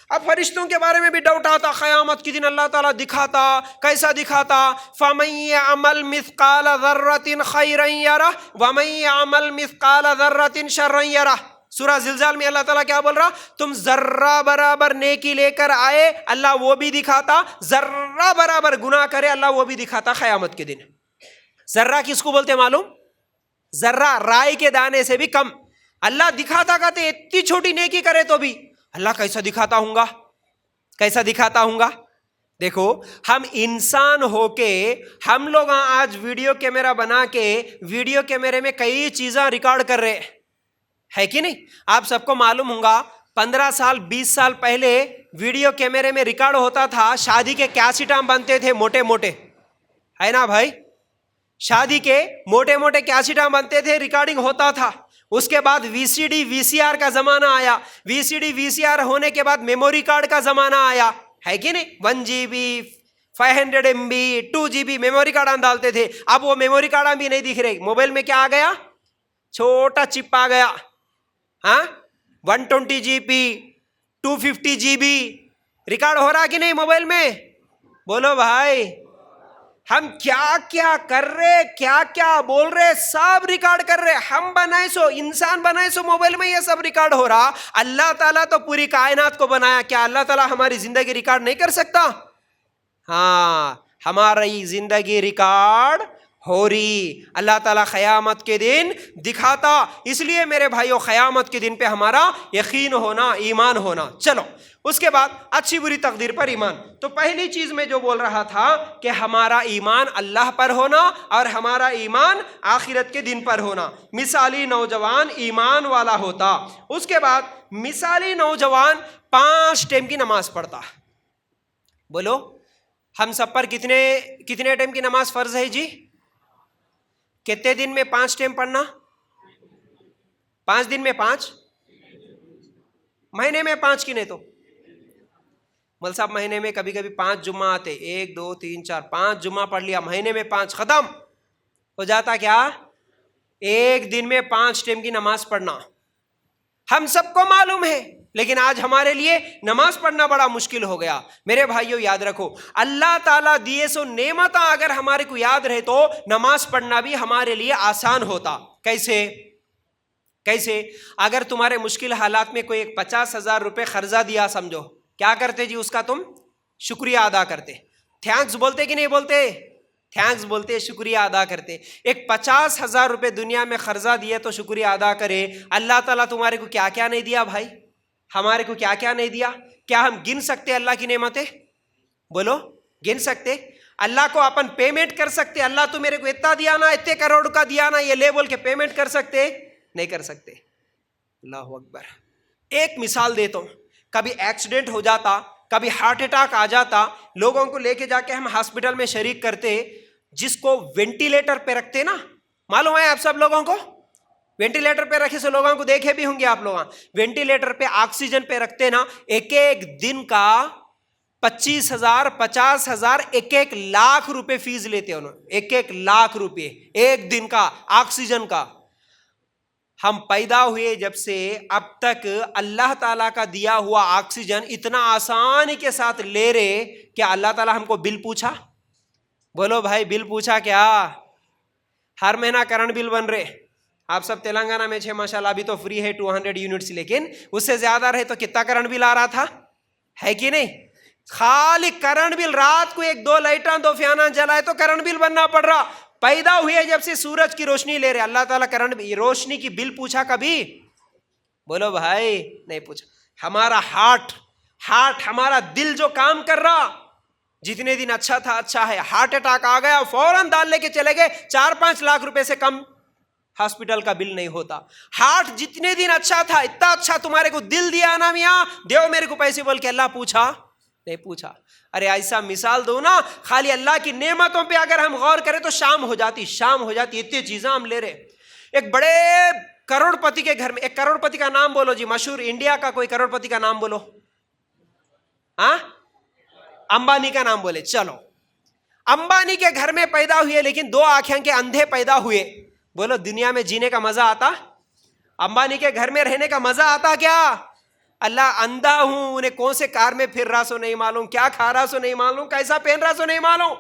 اب فرشتوں کے بارے میں بھی ڈاؤٹ آتا, قیامت کے دن اللہ تعالیٰ دکھاتا, کیسا دکھاتا؟ فَمَن يَعْمَلْ مِثْقَالَ ذَرَّةٍ خَيْرًا يَرَهُ وَمَن يَعْمَلْ مِثْقَالَ ذَرَّةٍ شَرًّا يَرَهُ. سورہ زلزال میں اللہ تعالیٰ کیا بول رہا؟ تم ذرہ برابر نیکی لے کر آئے اللہ وہ بھی دکھاتا، ذرہ برابر گناہ کرے اللہ وہ بھی دکھاتا قیامت کے دن۔ ذرہ کس کو بولتے معلوم؟ ذرہ رائی کے دانے سے بھی کم اللہ دکھاتا کہتے اتنی چھوٹی نیکی کرے تو بھی اللہ کیسا دکھاتا ہوں گا، کیسا دکھاتا ہوں گا۔ دیکھو ہم انسان ہو کے ہم لوگ آج ویڈیو کیمرہ بنا کے ویڈیو کیمرے میں کئی چیزاں ریکارڈ کر رہے ہے کہ نہیں؟ آپ سب کو معلوم ہوگا 15 سال 20 سال پہلے ویڈیو کیمرے میں ریکارڈ ہوتا تھا، شادی کے کیسٹاں بنتے تھے موٹے موٹے، ہے نا بھائی؟ شادی کے موٹے موٹے کیسٹاں بنتے تھے، ریکارڈنگ ہوتا تھا۔ اس کے بعد وی سی ڈی وی سی آر کا زمانہ آیا، وی سی ڈی وی سی آر ہونے کے بعد میموری کارڈ کا زمانہ آیا، ہے کہ نہیں؟ 1 GB 500 MB 2 GB memory card ڈالتے تھے۔ اب وہ میموری کارڈ بھی نہیں دکھ رہے، موبائل میں کیا آ گیا؟ چھوٹا چپ آ گیا، ہاں 120 GB 250 GB ریکارڈ ہو رہا کہ نہیں موبائل میں؟ بولو بھائی، ہم کیا کیا کر رہے، کیا کیا بول رہے، سب ریکارڈ کر رہے۔ ہم بنائے سو انسان بنائے سو موبائل میں یہ سب ریکارڈ ہو رہا۔ اللہ تعالیٰ تو پوری کائنات کو بنایا، کیا اللہ تعالیٰ ہماری زندگی ریکارڈ نہیں کر سکتا؟ ہاں ہماری زندگی ریکارڈ ہو رہی، اللہ تعالیٰ قیامت کے دن دکھاتا۔ اس لیے میرے بھائیوں قیامت کے دن پہ ہمارا یقین ہونا، ایمان ہونا۔ چلو اس کے بعد اچھی بری تقدیر پر ایمان۔ تو پہلی چیز میں جو بول رہا تھا کہ ہمارا ایمان اللہ پر ہونا اور ہمارا ایمان آخرت کے دن پر ہونا۔ مثالی نوجوان ایمان والا ہوتا۔ اس کے بعد مثالی نوجوان 5 ٹائم کی نماز پڑھتا۔ بولو ہم سب پر کتنے ٹائم کی نماز فرض ہے جی؟ کتنے دن میں 5 ٹائم پڑھنا؟ 5 دن میں 5، مہینے میں 5 کی نہیں تو مول صاحب مہینے میں کبھی کبھی 5 جمعہ آتے، 1 2 3 4 5 جمعہ پڑھ لیا، مہینے میں 5 ختم ہو جاتا۔ کیا ایک دن میں 5 ٹائم کی نماز پڑھنا ہم سب کو معلوم ہے، لیکن آج ہمارے لیے نماز پڑھنا بڑا مشکل ہو گیا۔ میرے بھائیوں یاد رکھو، اللہ تعالیٰ دیے سو نعمتاں اگر ہمارے کو یاد رہے تو نماز پڑھنا بھی ہمارے لیے آسان ہوتا۔ کیسے؟ اگر تمہارے مشکل حالات میں کوئی 50,000 روپے قرضہ دیا سمجھو، کیا کرتے جی؟ اس کا تم شکریہ ادا کرتے، تھینکس بولتے کہ نہیں بولتے؟ تھینکس بولتے، شکریہ ادا کرتے۔ ایک 50,000 روپے دنیا میں قرضہ دیا تو شکریہ ادا کرے۔ اللہ تعالیٰ تمہارے کو کیا کیا نہیں دیا بھائی؟ ہمارے کو کیا کیا نہیں دیا؟ کیا ہم گن سکتے اللہ کی نعمتیں؟ بولو گن سکتے؟ اللہ کو اپن پیمنٹ کر سکتے؟ اللہ تو میرے کو اتنا دیا نا، اتنے کروڑ کا دیا نا، یہ لے بول کے پیمنٹ کر سکتے؟ نہیں کر سکتے۔ اللہ اکبر۔ ایک مثال دیتا ہوں، کبھی ایکسیڈنٹ ہو جاتا، کبھی ہارٹ اٹیک آ جاتا، لوگوں کو لے کے جا کے ہم ہاسپٹل میں شریک کرتے، جس کو وینٹیلیٹر پہ رکھتے نا، معلوم ہے آپ سب لوگوں کو؟ وینٹیلیٹر پہ رکھے سے لوگوں کو دیکھے بھی ہوں گے آپ لوگ، وینٹیلیٹر پہ آکسیجن پہ رکھتے نا، ایک دن کا 25,000 50,000 1 لاکھ روپے فیس لیتے انہوں، 1 لاکھ روپے ایک دن کا آکسیجن کا۔ ہم پیدا ہوئے جب سے اب تک اللہ تعالیٰ کا دیا ہوا آکسیجن اتنا آسانی کے ساتھ لے رہے، کیا اللہ تعالیٰ ہم کو بل پوچھا؟ بولو بھائی بل پوچھا کیا؟ ہر مہینہ کرنٹ بل بن رہے۔ آپ سب تلنگانہ میں چھے ماشاءاللہ، ابھی تو فری ہے 200 یونٹس، لیکن اس سے زیادہ رہے تو کتنا کرنٹ بل آ رہا تھا، ہے کہ نہیں؟ خالی کرنٹ بل، رات کو 1 2 لائٹاں 2 فیانہ جلائے تو کرنٹ بل بننا پڑ رہا۔ پیدا ہوئے جب سے سورج کی روشنی لے رہے، اللہ تعالیٰ کرنٹ روشنی کی بل پوچھا کبھی؟ بولو بھائی نہیں پوچھا۔ ہمارا ہارٹ ہمارا دل جو کام کر رہا، جتنے دن اچھا تھا اچھا ہے، ہارٹ اٹیک آ گیا فوراً دال لے کے چلے گئے، 4-5 لاکھ روپے سے کم ہاسپٹل کا بل نہیں ہوتا۔ ہارٹ جتنے دن اچھا تھا، اتنا اچھا تمہارے کو دل دیا نا میاں، دیو میرے کو پیسے بول کے اللہ پوچھا؟ نہیں پوچھا۔ ارے ایسا مثال دو نا، خالی اللہ کی نعمتوں پہ اگر ہم غور کریں تو شام ہو جاتی، اتنی چیزیں ہم لے رہے۔ ایک بڑے کروڑ پتی کے گھر میں، ایک کروڑ پتی کا نام بولو جی، مشہور انڈیا کا کوئی کروڑ پتی کا نام بولو۔ ہاں امبانی کا نام بولے۔ چلو امبانی کے گھر میں پیدا ہوئے، لیکن 2 آنکھیں کے اندھے پیدا ہوئے۔ بولو دنیا میں جینے کا مزہ آتا؟ امبانی کے گھر میں رہنے کا مزہ آتا کیا؟ اللہ اندھا ہوں، انہیں کون سے کار میں پھر رہا سو نہیں معلوم، کیا کھا رہا سو نہیں معلوم، کیسا پہن رہا سو نہیں معلوم،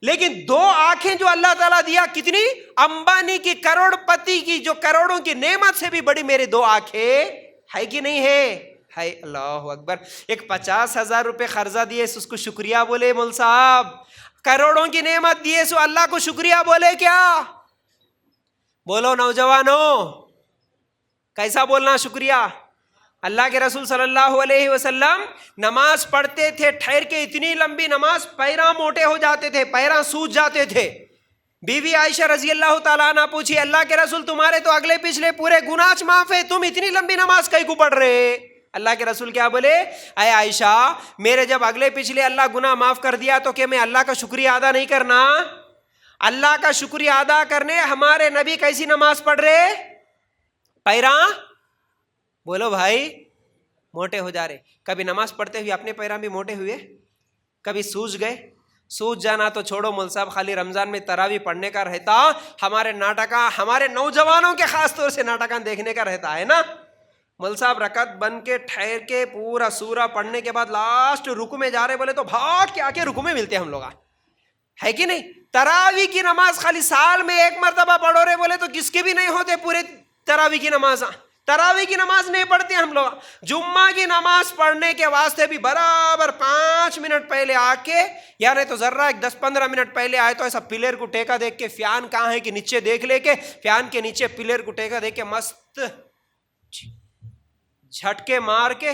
لیکن 2 آنکھیں جو اللہ تعالیٰ دیا کتنی؟ امبانی کی کروڑ پتی کی جو کروڑوں کی نعمت سے بھی بڑی میری 2 آنکھیں ہے کہ نہیں ہے؟ ہے. اللہ اکبر. ایک 50,000 روپے قرضہ دیے اس کو شکریہ بولے مول صاحب؟ کروڑوں کی نعمت دیے سو اللہ کو شکریہ بولے کیا؟ بولو نوجوانوں، کیسا بولنا شکریہ؟ اللہ کے رسول صلی اللہ علیہ وسلم نماز پڑھتے تھے ٹھہر کے، اتنی لمبی نماز پیراں موٹے ہو جاتے تھے، پیراں سوج جاتے تھے. بیوی عائشہ رضی اللہ تعالیٰ عنہ پوچھی اللہ کے رسول تمہارے تو اگلے پچھلے پورے گناہ معاف ہے، تم اتنی لمبی نماز کئی کو پڑھ رہے؟ اللہ کے رسول کیا بولے؟ اے عائشہ میرے جب اگلے پچھلے اللہ گناہ معاف کر دیا تو کہ میں اللہ کا شکریہ ادا نہیں کرنا؟ اللہ کا شکریہ ادا کرنے ہمارے نبی کیسی نماز پڑھ رہے؟ پیراں بولو بھائی موٹے ہو جا رہے. کبھی نماز پڑھتے ہوئے اپنے پیراں بھی موٹے ہوئے؟ کبھی سوج گئے؟ سوج جانا تو چھوڑو مول صاحب، خالی رمضان میں تراویح پڑھنے کا رہتا، ہمارے ناٹکاں، ہمارے نوجوانوں کے خاص طور سے ناٹکاں دیکھنے کا رہتا ہے نا. مول صاحب رکعت بن کے ٹھہر کے پورا سورہ پڑھنے کے بعد لاسٹ رکوع میں جا رہے بولے تو بھاگ کے آ کے رکوع میں ملتے ہم لوگ، ہے کہ نہیں؟ تراویح کی نماز خالی سال میں 1 مرتبہ پڑھو رہے بولے تو کس کے بھی نہیں ہوتے پورے تراویح کی نماز. تراویح کی نماز نہیں پڑھتے ہم لوگ. جمعہ کی نماز پڑھنے کے واسطے بھی برابر 5 منٹ پہلے آ کے، یعنی تو ذرا 10-15 منٹ پہلے آئے تو ایسا پلر کو ٹیکا دیکھ کے، فیان کہاں ہے کہ نیچے دیکھ لے کے، فیان کے نیچے پلر کو ٹیکا دیکھ کے مست جھٹکے مار کے،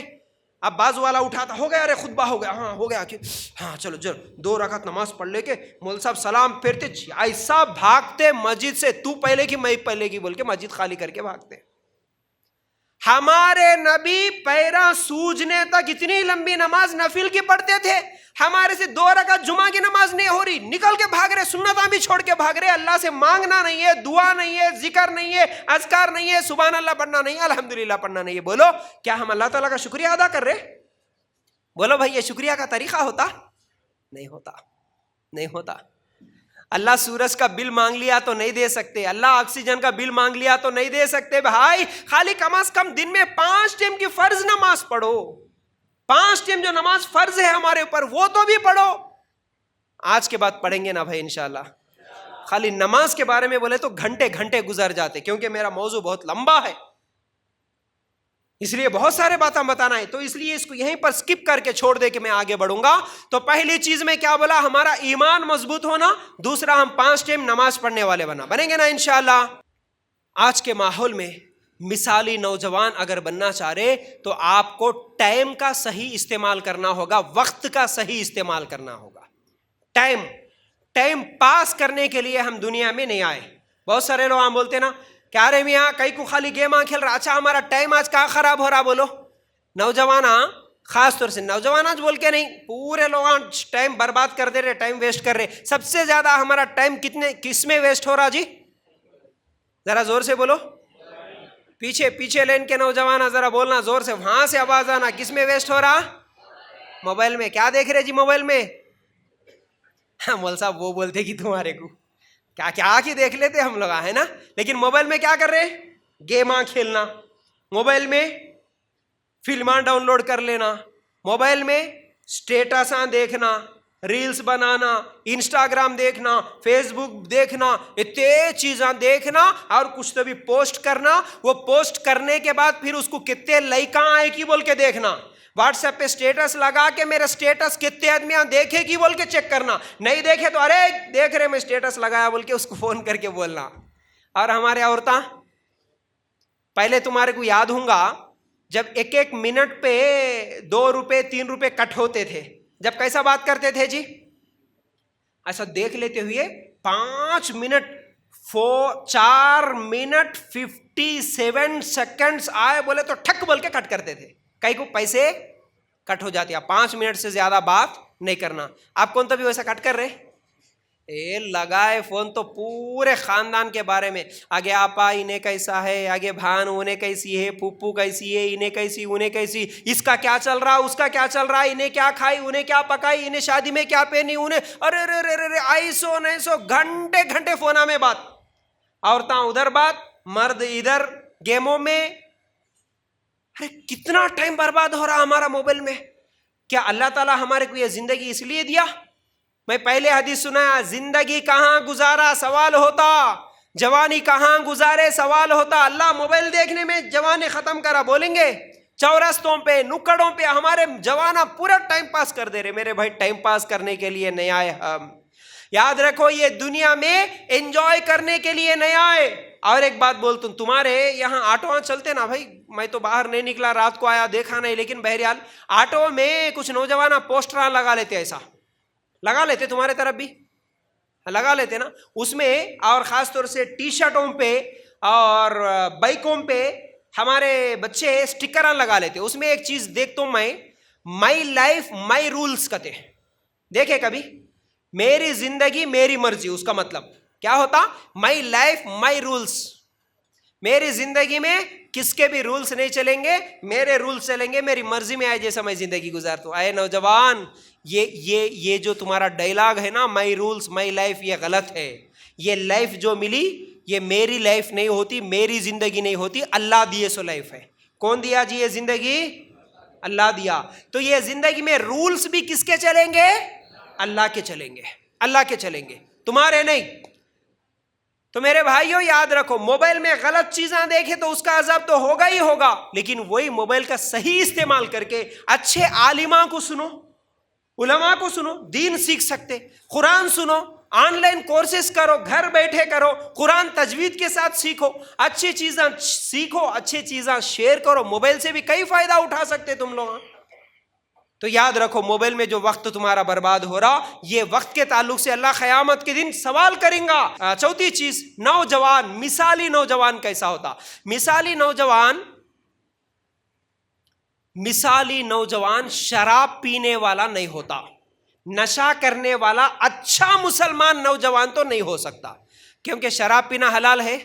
اب بازو والا اٹھاتا ہو گیا، ارے خطبہ ہو گیا، ہاں ہو گیا کہ ہاں چلو 2 رکعت نماز پڑھ لے کے مول صاحب سلام پھرتے، ایسا بھاگتے مسجد سے، تو پہلے کی میں پہلے کی بول کے مسجد خالی کر کے بھاگتے. ہمارے نبی پیراں سوجنے تک اتنی لمبی نماز نفل کی پڑھتے تھے. ہمارے سے 2 رکعت جمعہ کی نماز نہیں ہو رہی، نکل کے بھاگ رہے، سنتاں بھی چھوڑ کے بھاگ رہے. اللہ سے مانگنا نہیں ہے، دعا نہیں ہے، ذکر نہیں ہے، اذکار نہیں ہے، سبحان اللہ پڑھنا نہیں ہے، الحمدللہ پڑھنا نہیں ہے. بولو کیا ہم اللہ تعالیٰ کا شکریہ ادا کر رہے؟ بولو بھائی یہ شکریہ کا طریقہ ہوتا؟ نہیں ہوتا، نہیں ہوتا. اللہ سورج کا بل مانگ لیا تو نہیں دے سکتے، اللہ آکسیجن کا بل مانگ لیا تو نہیں دے سکتے. بھائی خالی کم از کم دن میں 5 ٹائم کی فرض نماز پڑھو، 5 ٹائم جو نماز فرض ہے ہمارے اوپر وہ تو بھی پڑھو. آج کے بعد پڑھیں گے نا بھائی انشاءاللہ. خالی نماز کے بارے میں بولے تو گھنٹے گھنٹے گزر جاتے، کیونکہ میرا موضوع بہت لمبا ہے، اس لیے بہت سارے باتیں بتانا ہے، تو اس لیے اس کو یہیں پر سکپ کر کے چھوڑ دے کہ میں آگے بڑھوں گا. تو پہلی چیز میں کیا بولا؟ ہمارا ایمان مضبوط ہونا. دوسرا ہم 5 ٹائم نماز پڑھنے والے بنیں گے نا انشاءاللہ. آج کے ماحول میں مثالی نوجوان اگر بننا چاہ رہے تو آپ کو ٹائم کا صحیح استعمال کرنا ہوگا، وقت کا صحیح استعمال کرنا ہوگا. ٹائم پاس کرنے کے لیے ہم دنیا میں نہیں آئے. بہت سارے لوگ ہم بولتے نا کیا رہے میاں کئی کو خالی گیم کھیل رہا. اچھا ہمارا ٹائم آج کہاں خراب ہو رہا؟ بولو نوجوان، خاص طور سے نوجوان آج بول کے نہیں، پورے لوگ ٹائم برباد کر دے رہے، ٹائم ویسٹ کر رہے. سب سے زیادہ ہمارا ٹائم کس میں ویسٹ ہو رہا جی؟ ذرا زور سے بولو. پیچھے لین کے نوجوان ذرا بولنا زور سے، وہاں سے آواز آنا. کس میں ویسٹ ہو رہا؟ موبائل میں. کیا دیکھ رہے جی موبائل میں؟ ہاں مول صاحب وہ بولتے کہ تمہارے کو کیا کی دیکھ لیتے ہم لوگ، ہے نا. لیکن موبائل میں کیا کر رہے؟ گیماں کھیلنا، موبائل میں فلماں ڈاؤن لوڈ کر لینا، موبائل میں سٹیٹساں دیکھنا، ریلز بنانا، انسٹاگرام دیکھنا، فیس بک دیکھنا، اتنے چیزاں دیکھنا اور کچھ تو بھی پوسٹ کرنا. وہ پوسٹ کرنے کے بعد پھر اس کو کتنے لائکاں آئے کی بول کے دیکھنا. واٹس ایپ پہ سٹیٹس لگا کے میرا سٹیٹس کتنے آدمیاں دیکھے کی بول کے چیک کرنا. نہیں دیکھے تو ارے دیکھ رہے میں سٹیٹس لگایا بول کے اس کو فون کر کے بولنا. اور ہمارے عورتاں، پہلے تمہارے کو یاد ہوں گا جب 1 منٹ پہ 2 روپے 3 روپے کٹ ہوتے تھے، جب کیسا بات کرتے تھے جی؟ ایسا دیکھ لیتے ہوئے 4 منٹ 57 سیکنڈز آئے بولے تو ٹھک بول کے کٹ کرتے تھے. کئی کو پیسے کٹ ہو جاتے ہیں. 5 منٹ سے زیادہ بات نہیں کرنا. آپ کون تو بھی ویسا کٹ کر رہے؟ لگائے فون تو پورے خاندان کے بارے میں، آگے آپا انہیں کیسا ہے، آگے بھان انہیں کیسی ہے، پھوپھو کیسی ہے، انہیں کیسی انہیں کیسی، اس کا کیا چل رہا اس کا کیا چل رہا، انہیں کیا کھائی انہیں کیا پکائی، انہیں شادی میں کیا پہنی انہیں، ارے ایسو نہیں سو گھنٹے گھنٹے فونا میں بات. عورتاں ادھر بات، مرد ادھر گیموں میں. ارے کتنا ٹائم برباد ہو رہا ہمارا موبائل میں. کیا اللہ تعالیٰ ہمارے کو یہ زندگی اس لیے دیا میں پہلے حدیث سنایا، زندگی کہاں گزارا سوال ہوتا، جوانی کہاں گزارے سوال ہوتا۔ اللہ موبائل دیکھنے میں جوانی ختم کرا بولیں گے؟ چورستوں پہ نکڑوں پہ ہمارے جوانا پورا ٹائم پاس کر دے رہے۔ میرے بھائی ٹائم پاس کرنے کے لیے نہیں آئے ہم، یاد رکھو یہ دنیا میں انجوائے کرنے کے لیے نہیں آئے۔ اور ایک بات بولتا ہوں، تمہارے یہاں آٹو چلتے نا بھائی، میں تو باہر نہیں نکلا، رات کو آیا دیکھا نہیں، لیکن بہرحال آٹو میں کچھ نوجوان پوسٹر لگا لیتے، ایسا لگا لیتے، تمہارے طرف بھی لگا لیتے نا اس میں، اور خاص طور سے ٹی شرٹوں پہ اور بائکوں پہ ہمارے بچے اسٹکر لگا لیتے۔ اس میں ایک چیز دیکھتا ہوں میں، مائی لائف مائی رولز کہتے ہیں، دیکھے کبھی؟ میری زندگی میری مرضی، اس کا مطلب کیا ہوتا؟ مائی لائف مائی رولز، میری زندگی میں کس کے بھی رولز نہیں چلیں گے، میرے رولز چلیں گے، میری مرضی میں آئے جیسا میں زندگی گزارتا ہوں۔ اے نوجوان، یہ جو تمہارا ڈائلاگ ہے نا، مائی رولز مائی لائف، یہ غلط ہے۔ یہ لائف جو ملی یہ میری لائف نہیں ہوتی، میری زندگی نہیں ہوتی، اللہ دیے سو لائف ہے۔ کون دیا جی یہ زندگی؟ اللہ دیا۔ تو یہ زندگی میں رولز بھی کس کے چلیں گے؟ اللہ کے چلیں گے، اللہ کے چلیں گے، تمہارے نہیں۔ تو میرے بھائیوں یاد رکھو، موبائل میں غلط چیزاں دیکھے تو اس کا عذاب تو ہوگا ہی ہوگا، لیکن وہی موبائل کا صحیح استعمال کر کے اچھے عالماں کو سنو، علماء کو سنو، دین سیکھ سکتے، قرآن سنو، آن لائن کورسز کرو، گھر بیٹھے کرو، قرآن تجوید کے ساتھ سیکھو، اچھی چیزاں سیکھو، اچھی چیزاں شیئر کرو۔ موبائل سے بھی کئی فائدہ اٹھا سکتے تم لوگ۔ تو یاد رکھو، موبائل میں جو وقت تمہارا برباد ہو رہا، یہ وقت کے تعلق سے اللہ قیامت کے دن سوال کریں گا۔ چوتھی چیز، نوجوان، مثالی نوجوان کیسا ہوتا؟ مثالی نوجوان شراب پینے والا نہیں ہوتا، نشہ کرنے والا اچھا مسلمان نوجوان تو نہیں ہو سکتا، کیونکہ شراب پینا حلال ہے۔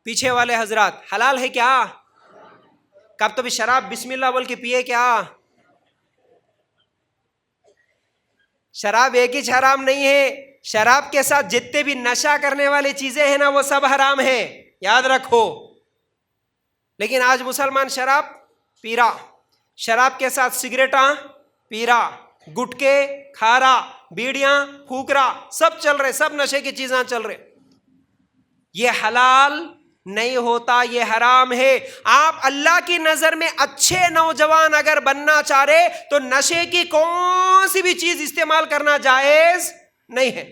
پیچھے والے حضرات، حلال ہے کیا؟ کب تو بھی شراب بسم اللہ بول کے پیے کیا؟ شراب ایک ہی حرام نہیں ہے، شراب کے ساتھ جتنے بھی نشہ کرنے والی چیزیں ہیں نا وہ سب حرام ہیں، یاد رکھو۔ لیکن آج مسلمان شراب پی رہا، شراب کے ساتھ سگریٹاں پی رہا، گٹکے کھا رہا، بیڑیاں پھونک رہا، سب چل رہے، سب نشے کی چیزاں چل رہے۔ یہ حلال نہیں ہوتا، یہ حرام ہے۔ آپ اللہ کی نظر میں اچھے نوجوان اگر بننا چاہ رہے تو نشے کی کون سی بھی چیز استعمال کرنا جائز نہیں ہے۔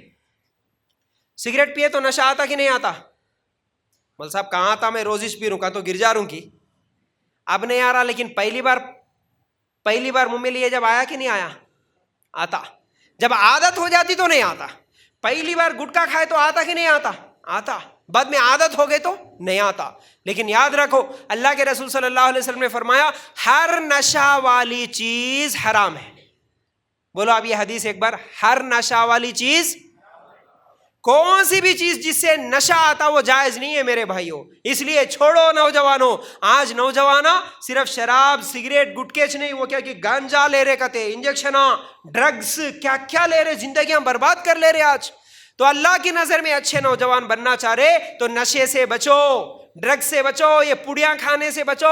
سگریٹ پیے تو نشہ آتا کہ نہیں آتا؟ مول صاحب کہاں آتا، میں روزش پی رہوں کا تو گر جا رہوں کی، اب نہیں آ رہا، لیکن پہلی بار منہ میں لیے جب آیا کہ نہیں آیا؟ آتا۔ جب عادت ہو جاتی تو نہیں آتا۔ پہلی بار گٹکا کھائے تو آتا کہ نہیں آتا؟ آتا۔ بعد میں عادت ہو گئے تو نہیں آتا۔ لیکن یاد رکھو، اللہ کے رسول صلی اللہ علیہ وسلم نے فرمایا ہر نشہ والی چیز حرام ہے۔ بولو اب یہ حدیث ایک بار، ہر نشہ والی چیز، کون سی بھی چیز جس سے نشہ آتا وہ جائز نہیں ہے میرے بھائیوں۔ اس لیے چھوڑو نوجوانوں، آج نوجوانا صرف شراب سگریٹ گٹکے نہیں، وہ کیا کہ گانجا لے رہے کہتے، انجیکشن ڈرگز کیا کیا لے رہے، زندگیاں برباد کر لے رہے آج۔ تو اللہ کی نظر میں اچھے نوجوان بننا چاہ رہے تو نشے سے بچو، ڈرگ سے بچو، یہ پوڑیاں کھانے سے بچو۔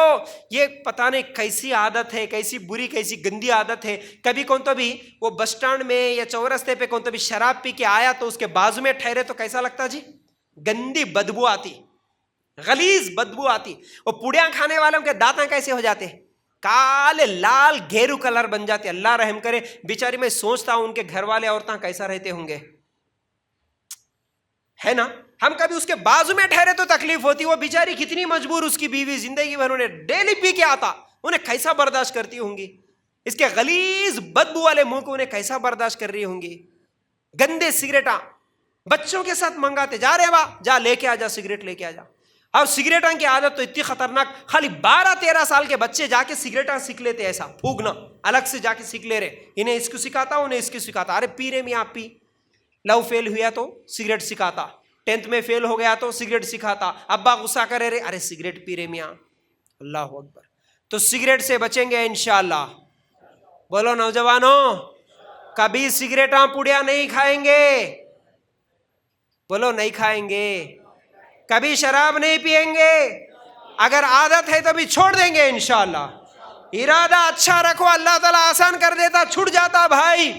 یہ پتہ نہیں کیسی عادت ہے، کیسی بری کیسی گندی عادت ہے۔ کبھی کون تو بھی وہ بس سٹینڈ میں یا چورستے پہ کون تو بھی شراب پی کے آیا تو اس کے بازو میں ٹھہرے تو کیسا لگتا جی؟ گندی بدبو آتی، غلیظ بدبو آتی۔ وہ پوڑیاں کھانے والوں کے دانت کیسے ہو جاتے؟ کالے لال گھیرو کلر بن جاتے۔ اللہ رحم کرے، بیچاری میں سوچتا ہوں ان کے گھر والے عورتیں کیسا رہتے ہوں گے، ہے نا؟ ہم کبھی اس کے بازو میں ٹھہرے تو تکلیف ہوتی، وہ بیچاری کتنی مجبور، اس کی بیوی زندگی بھر انہیں ڈیلی پی کے آتا، انہیں کیسا برداشت کرتی ہوں گی؟ اس کے غلیظ بدبو والے منہ کو انہیں کیسا برداشت کر رہی ہوں گی؟ گندے سگریٹاں بچوں کے ساتھ منگاتے، جا رہے با جا لے کے آ جا، سگریٹ لے کے آ جا۔ اور سگریٹاں کی عادت تو اتنی خطرناک، خالی 12-13 سال کے بچے جا کے سگریٹاں سیکھ لیتے، ایسا پھونکنا الگ سے جا کے سیکھ لے رہے، انہیں اس کو سکھاتا انہیں اس کو سکھاتا۔ ارے پی رہے میاں پی، لو فیل ہوا تو سگریٹ سکھاتا، 10th میں فیل ہو گیا تو سگریٹ سکھاتا، ابا غصہ کرے رہے، ارے سگریٹ پی رہے میاں، اللہ اکبر۔ تو سگریٹ سے بچیں گے انشاءاللہ۔ بولو نوجوانوں، کبھی سگریٹاں پوڑیاں نہیں کھائیں گے، بولو نہیں کھائیں گے، کبھی شراب نہیں پیئیں گے، اگر عادت ہے تو بھی چھوڑ دیں گے انشاءاللہ۔ ارادہ اچھا رکھو، اللہ تعالیٰ آسان کر دیتا، چھوٹ جاتا بھائی۔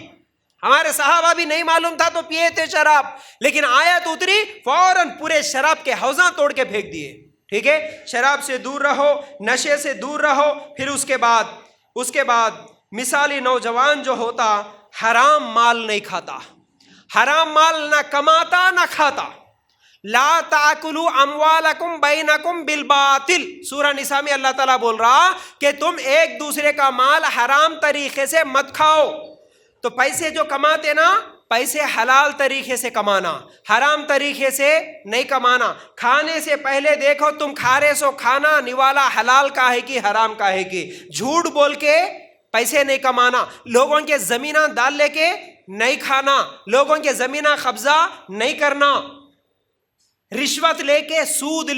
ہمارے صحابہ بھی نہیں معلوم تھا تو پیے تھے شراب، لیکن آیت اتری فوراً پورے شراب کے حوضاں توڑ کے پھینک دیے. ٹھیک ہے، شراب سے دور رہو، نشے سے دور رہو. پھر اس کے بعد مثالی نوجوان جو ہوتا حرام مال نہیں کھاتا، حرام مال نہ کماتا نہ کھاتا. لا تاکلوا اموالکم بینکم بالباطل، سورہ نساء میں اللہ تعالیٰ بول رہا کہ تم ایک دوسرے کا مال حرام طریقے سے مت کھاؤ. تو پیسے جو کماتے نا، پیسے حلال طریقے سے کمانا، حرام طریقے سے نہیں کمانا. کھانے سے پہلے دیکھو تم کھا رہے سو کھانا نوالا حلال کا ہے کہ حرام کا ہے کہ. جھوٹ بول کے پیسے نہیں کمانا، لوگوں کے زمینہ ڈال لے کے نہیں کھانا، لوگوں کے زمینہ قبضہ نہیں کرنا، رشوت لے کے سود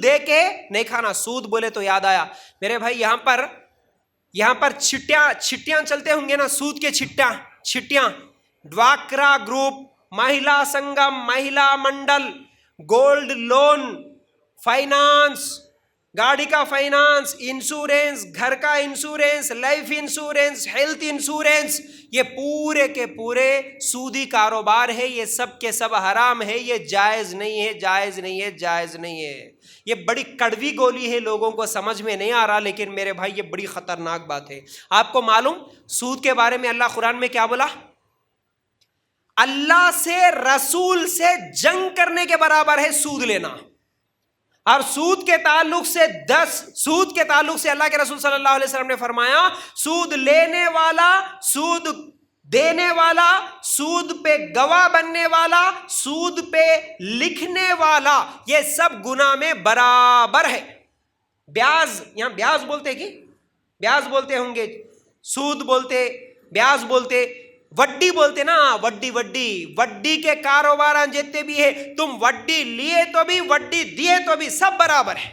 دے کے نہیں کھانا. سود بولے تو یاد آیا میرے بھائی، یہاں پر چھٹیاں چلتے ہوں گے نا، سود کے چھٹیاں، ڈواکرا گروپ، مہیلا سنگم، مہیلا منڈل، گولڈ لون، فائنانس، گاڑی کا فائنانس، انشورنس، گھر کا insurance, life insurance, health insurance, یہ پورے کے پورے سودی کاروبار ہے. یہ سب کے سب حرام ہے، یہ جائز نہیں ہے، جائز نہیں ہے، جائز نہیں ہے. یہ بڑی کڑوی گولی ہے، لوگوں کو سمجھ میں نہیں آ رہا، لیکن میرے بھائی یہ بڑی خطرناک بات ہے. آپ کو معلوم سود کے بارے میں اللہ قرآن میں کیا بولا؟ اللہ سے رسول سے جنگ کرنے کے برابر ہے سود لینا. اور سود کے تعلق سے اللہ کے رسول صلی اللہ علیہ وسلم نے فرمایا، سود لینے والا، سود دینے والا، سود پہ گواہ بننے والا، سود پہ لکھنے والا، یہ سب گناہ میں برابر ہے. بیاز، یہاں بیاز بولتے کہ بیاز بولتے ہوں گے، سود بولتے، بیاز بولتے، وڈی بولتے نا، وڈی کے کاروبار جتنے بھی ہے، تم وڈی لیے تو بھی وڈی دیے تو بھی سب برابر ہے.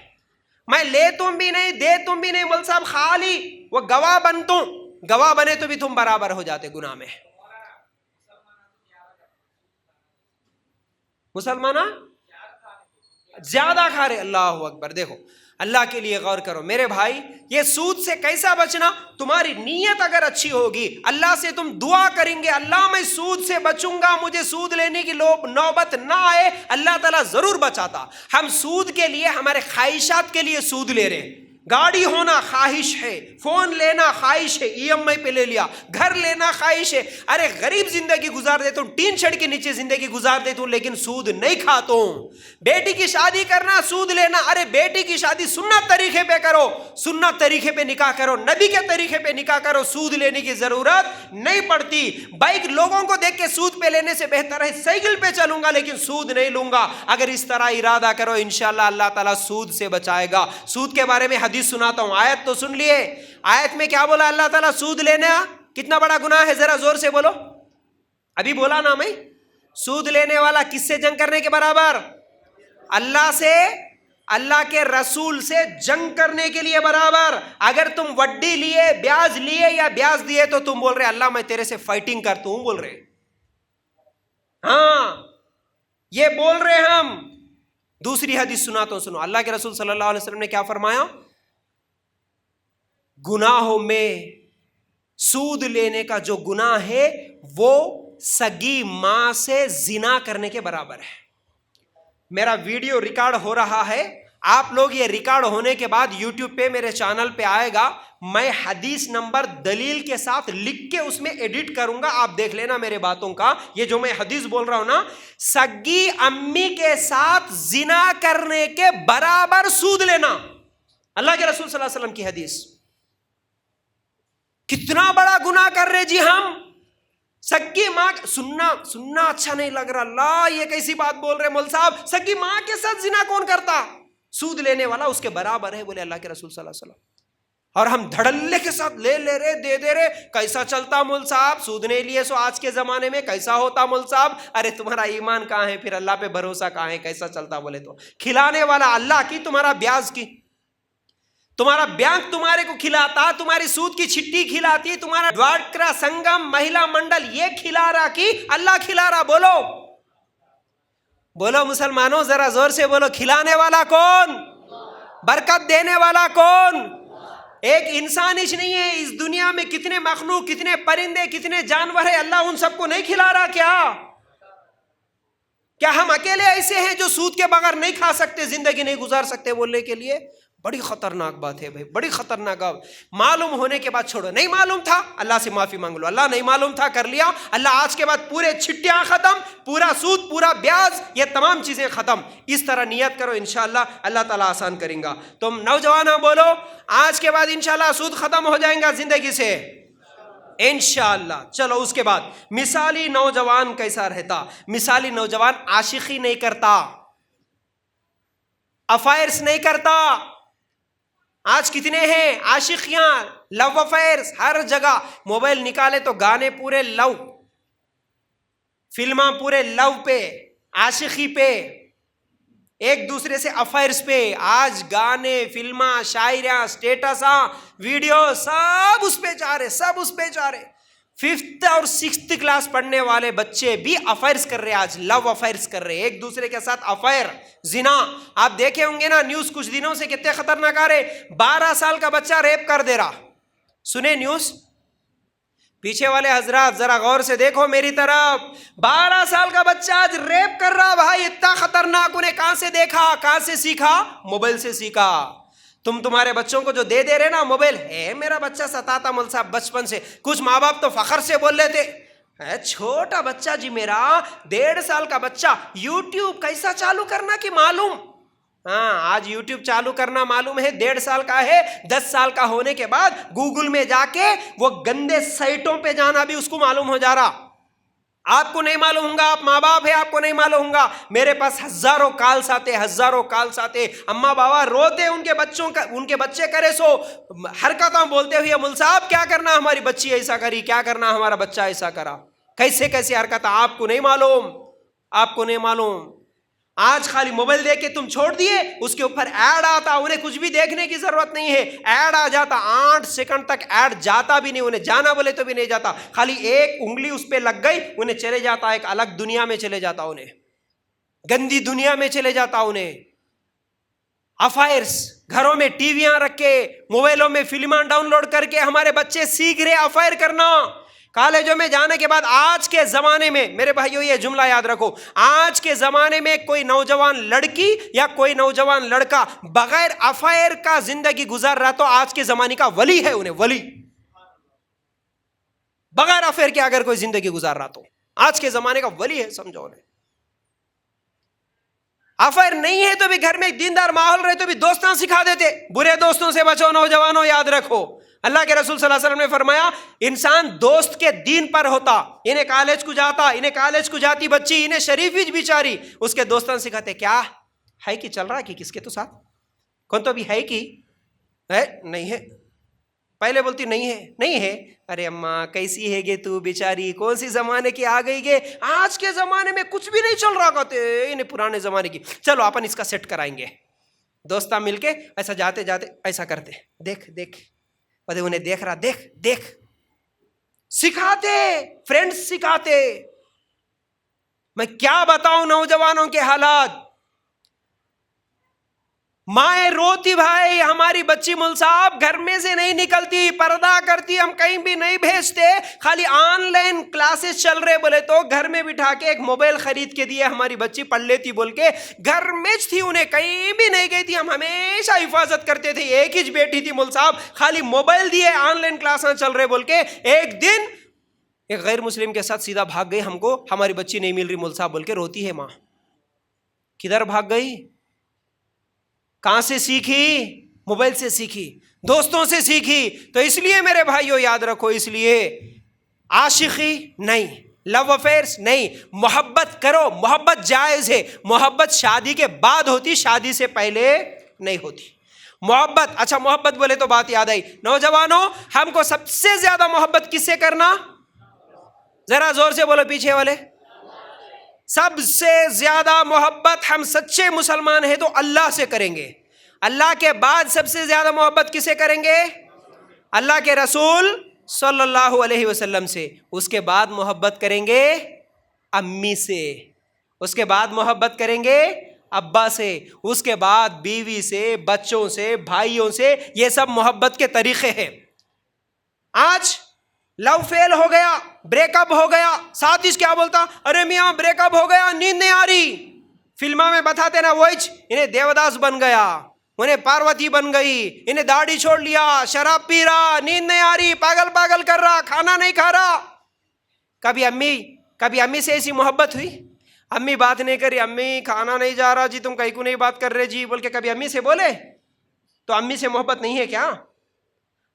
میں لے تم بھی نہیں، دے تم بھی نہیں، مول صاحب خالی وہ گواہ بنے تو بھی تم برابر ہو جاتے گناہ میں. مسلمانہ زیادہ کھا رہے، اللہ اکبر. دیکھو اللہ کے لیے غور کرو میرے بھائی، یہ سود سے کیسا بچنا؟ تمہاری نیت اگر اچھی ہوگی، اللہ سے تم دعا کریں گے، اللہ میں سود سے بچوں گا، مجھے سود لینے کی نوبت نہ آئے، اللہ تعالیٰ ضرور بچاتا. ہم سود کے لیے، ہمارے خواہشات کے لیے سود لے رہے ہیں. گاڑی ہونا خواہش ہے، فون لینا خواہش ہے، EMI پہ لے لیا، گھر لینا خواہش ہے. ارے غریب زندگی گزار دیتا ہوں، ٹین شیڈ کے نیچے زندگی گزار دیتا ہوں، لیکن سود نہیں کھاتا ہوں. بیٹی کی شادی کرنا، سود لینا. ارے بیٹی کی شادی سنت طریقے پہ کرو، سنت طریقے پہ نکاح کرو، نبی کے طریقے پہ نکاح کرو، سود لینے کی ضرورت نہیں پڑتی. بائک لوگوں کو دیکھ کے سود پہ لینے سے بہتر ہے سائیکل پہ چلوں گا لیکن سود نہیں لوں گا. اگر اس طرح ارادہ کرو، انشاءاللہ اللہ تعالیٰ سود سے بچائے گا. سود کے بارے میں حدیث سناتا ہوں، آیت تو سن لیے. آیت میں کیا بولا اللہ تعالیٰ؟ سود لینا کتنا بڑا گناہ ہے، ذرا زور سے بولو. ابھی بولا نا میں، سود لینے والا کس سے جنگ کرنے کے برابر؟ اللہ سے، اللہ کے رسول سے جنگ کرنے کے لیے برابر. اگر تم وڈی لیے، بیاز لیے یا بیاز دیے تو تم بول رہے اللہ میں تیرے سے فائٹنگ کرتا ہوں، بول رہے. ہاں یہ بول رہے ہم. دوسری حدیث سناتا ہوں، سنو. اللہ کے رسول صلی اللہ علیہ وسلم نے کیا فرمایا؟ گناہوں میں سود لینے کا جو گناہ ہے وہ سگی ماں سے زنا کرنے کے برابر ہے. میرا ویڈیو ریکارڈ ہو رہا ہے، آپ لوگ یہ ریکارڈ ہونے کے بعد یوٹیوب پہ میرے چینل پہ آئے گا، میں حدیث نمبر دلیل کے ساتھ لکھ کے اس میں ایڈٹ کروں گا، آپ دیکھ لینا میرے باتوں کا. یہ جو میں حدیث بول رہا ہوں نا، سگی امی کے ساتھ زنا کرنے کے برابر سود لینا. اللہ کے رسول صلی اللہ علیہ وسلم کی حدیث. کتنا بڑا گناہ کر رہے جی ہم. سگی ماں، سننا اچھا نہیں لگ رہا، اللہ یہ کیسی بات بول رہے مول صاحب، سگی ماں کے ساتھ زنا کون کرتا؟ سود لینے والا اس کے برابر ہے، بولے اللہ کے رسول صلی اللہ علیہ وسلم. اور ہم دھڑلے کے ساتھ لے رہے، دے دے رہے. کیسا چلتا مول صاحب؟ سود نہیں لیے سو آج کے زمانے میں کیسا ہوتا مول صاحب؟ ارے تمہارا ایمان کہاں ہے پھر؟ اللہ پہ بھروسہ کہاں ہے؟ کیسا چلتا بولے تو کھلانے والا اللہ کی، تمہارا بیاز کی، تمہارا بینک تمہارے کو کھلاتا، تمہاری سود کی چھٹی کھلاتی، تمہارا ڈواکرا سنگم، مہیلا منڈل یہ کھلا رہا کی اللہ کھلا رہا؟ بولو مسلمانوں، ذرا زور سے بولو. کھلانے والا کون؟ برکت دینے والا کون؟ ایک انسان ہی نہیں ہے اس دنیا میں، کتنے مخلوق، کتنے پرندے، کتنے جانور ہیں، اللہ ان سب کو نہیں کھلا رہا کیا ہم اکیلے ایسے ہیں جو سود کے بغیر نہیں کھا سکتے، زندگی نہیں گزار سکتے بولنے کے لیے؟ بڑی خطرناک بات ہے بھائی، بڑی خطرناک بات۔ معلوم ہونے کے بعد چھوڑو، نہیں معلوم تھا اللہ سے معافی مانگ لو، اللہ نہیں معلوم تھا کر لیا، اللہ آج کے بعد پورے چھٹیاں ختم، پورا سود، پورا بیاج، یہ تمام چیزیں ختم۔ اس طرح نیت کرو، انشاءاللہ اللہ تعالیٰ آسان کریں گا۔ تم نوجوانوں بولو آج کے بعد انشاءاللہ سود ختم ہو جائیں گا زندگی سے انشاءاللہ۔ چلو اس کے بعد مثالی نوجوان کیسا رہتا؟ مثالی نوجوان عاشقی نہیں کرتا، افائرس نہیں کرتا۔ آج کتنے ہیں عاشقیاں، لو افیئرس ہر جگہ، موبائل نکالے تو گانے پورے لو، فلماں پورے لو پہ، عاشقی پہ، ایک دوسرے سے افیئرس پہ۔ آج گانے، فلماں، شاعریاں، سٹیٹساں، ویڈیو سب اس پہ جا رہے، سب اس پہ جا رہے۔ 5th اور 6th کلاس پڑھنے والے بچے بھی افیئرس کر رہے، آج لو افیئرس کر رہے، ایک دوسرے کے ساتھ افیئر، زنا۔ آپ دیکھے ہوں گے نا نیوز کچھ دنوں سے، کتنے خطرناک آ رہے، 12 سال کا بچہ ریپ کر دے رہا، سنے نیوز؟ پیچھے والے حضرات ذرا غور سے دیکھو میری طرف، 12 سال کا بچہ آج ریپ کر رہا بھائی، اتنا خطرناک۔ انہیں کہاں سے دیکھا، کہاں سے سیکھا؟ موبائل سے سیکھا۔ تمہارے بچوں کو جو دے رہے نا موبائل، ہے میرا بچہ ستاتا مول صاحب بچپن سے، کچھ ماں باپ تو فخر سے بول لیتے، چھوٹا بچہ جی میرا 1.5 سال کا بچہ یوٹیوب کیسا چالو کرنا کہ معلوم۔ ہاں آج یوٹیوب چالو کرنا معلوم ہے، 1.5 سال کا ہے، 10 سال کا ہونے کے بعد گوگل میں جا کے وہ گندے سائٹوں پہ جانا بھی اس کو معلوم ہو جا رہا۔ آپ کو نہیں معلوم ہوں گا، آپ ماں باپ ہیں، آپ کو نہیں معلوم ہوں گا۔ میرے پاس ہزاروں کالس آتے، اماں بابا روتے، ان کے بچے کرے سو حرکتاں بولتے ہوئے، مول صاحب کیا کرنا ہماری بچی ایسا کری، کیا کرنا ہمارا بچہ ایسا کرا، کیسے حرکت، آپ کو نہیں معلوم۔ آج خالی موبائل دے کے تم چھوڑ دیے، اس کے اوپر ایڈ آتا، انہیں کچھ بھی دیکھنے کی ضرورت نہیں ہے، ایڈ آ جاتا، 8 سیکنڈ تک ایڈ جاتا بھی نہیں، انہیں جانا بولے تو بھی نہیں جاتا، خالی ایک انگلی اس پہ لگ گئی انہیں چلے جاتا، ایک الگ دنیا میں چلے جاتا، انہیں گندی دنیا میں چلے جاتا۔ انہیں افائرس، گھروں میں ٹی ویاں رکھ کے، موبائلوں میں فلماں ڈاؤن لوڈ کر کے ہمارے بچے سیکھ رہے افائر کرنا۔ کالجوں میں جانے کے بعد آج کے زمانے میں میرے بھائیو یہ جملہ یاد رکھو، آج کے زمانے میں کوئی نوجوان لڑکی یا کوئی نوجوان لڑکا بغیر افائر کا زندگی گزار رہا تو آج کے زمانے کا ولی ہے، انہیں ولی، بغیر افائر کے اگر کوئی زندگی گزار رہا تو آج کے زمانے کا ولی ہے، سمجھو انہیں۔ افائر نہیں ہے تو بھی گھر میں ایک دیندار ماحول رہے تو بھی دوستاں سکھا دیتے، برے دوستوں سے بچو نوجوانوں، یاد رکھو۔ اللہ کے رسول صلی اللہ علیہ وسلم نے فرمایا انسان دوست کے دین پر ہوتا، انہیں کالج کو جاتا، انہیں کالج کو جاتی بچی، انہیں شریف بیچاری، اس کے دوستان سکھاتے کیا ہے کہ چل رہا کہ کس کے تو ساتھ، کون تو بھی ہے کہ نہیں ہے، پہلے بولتی نہیں ہے، ارے اماں کیسی ہے گے تو بیچاری، کون سی زمانے کی آ گئی گے، آج کے زمانے میں کچھ بھی نہیں چل رہا، کہتے انہیں پرانے زمانے کی، چلو اپن اس کا سیٹ کرائیں گے، دوستاں مل کے ایسا جاتے ایسا کرتے، دیکھ انہیں دیکھ رہا، دیکھ سکھاتے، فرینڈز سکھاتے۔ میں کیا بتاؤں نوجوانوں کے حالات، مائیں روتی بھائی، ہماری بچی مول صاحب گھر میں سے نہیں نکلتی، پردہ کرتی، ہم کہیں بھی نہیں بھیجتے، خالی آن لائن کلاسز چل رہے بولے تو گھر میں بٹھا کے ایک موبائل خرید کے دیے، ہماری بچی پڑھ لیتی بول کے، گھر میں تھی، انہیں کہیں بھی نہیں گئی تھی، ہم ہمیشہ حفاظت کرتے تھے، ایک ہی بیٹی تھی مول صاحب، خالی موبائل دیے، آن لائن کلاساں چل رہے بول کے، ایک دن ایک غیر مسلم کے ساتھ سیدھا بھاگ گئی، ہم کو ہماری بچی نہیں مل رہی مول صاحب بول کے روتی ہے ماں، کدھر بھاگ گئی، کہاں سے سیکھی، موبائل سے سیکھی، دوستوں سے سیکھی۔ تو اس لیے میرے بھائیوں یاد رکھو، اس لیے عاشقی نہیں، لو افیئرس نہیں، محبت کرو، محبت جائز ہے، محبت شادی کے بعد ہوتی، شادی سے پہلے نہیں ہوتی محبت۔ اچھا محبت بولے تو بات یاد آئی، نوجوانوں ہم کو سب سے زیادہ محبت کس سے کرنا، ذرا زور سے بولو پیچھے والے، سب سے زیادہ محبت ہم سچے مسلمان ہیں تو اللہ سے کریں گے، اللہ کے بعد سب سے زیادہ محبت کسے کریں گے، اللہ کے رسول صلی اللہ علیہ وسلم سے، اس کے بعد محبت کریں گے امی سے، اس کے بعد محبت کریں گے ابا سے، اس کے بعد بیوی سے، بچوں سے، بھائیوں سے. یہ سب محبت کے طریقے ہیں. آج لو فیل ہو گیا، بریک اپ ہو گیا، ساتھ ہی کیا بولتا، ارے میاں بریک اپ ہو گیا، نیند نہیں آ رہی. فلموں میں بتاتے نا، وہی انہیں دیوداس بن گیا، انہیں پاروتی بن گئی، انہیں داڑھی چھوڑ لیا، شراب پی رہا، نیند نہیں آ رہی، پاگل پاگل کر رہا، کھانا نہیں کھا رہا. کبھی امی سے ایسی محبت ہوئی؟ امی بات نہیں کری، امی کھانا نہیں جا رہا جی، تم کہیں کو نہیں بات کر رہے جی بول کے کبھی امی سے بولے؟ تو امی سے محبت نہیں ہے کیا؟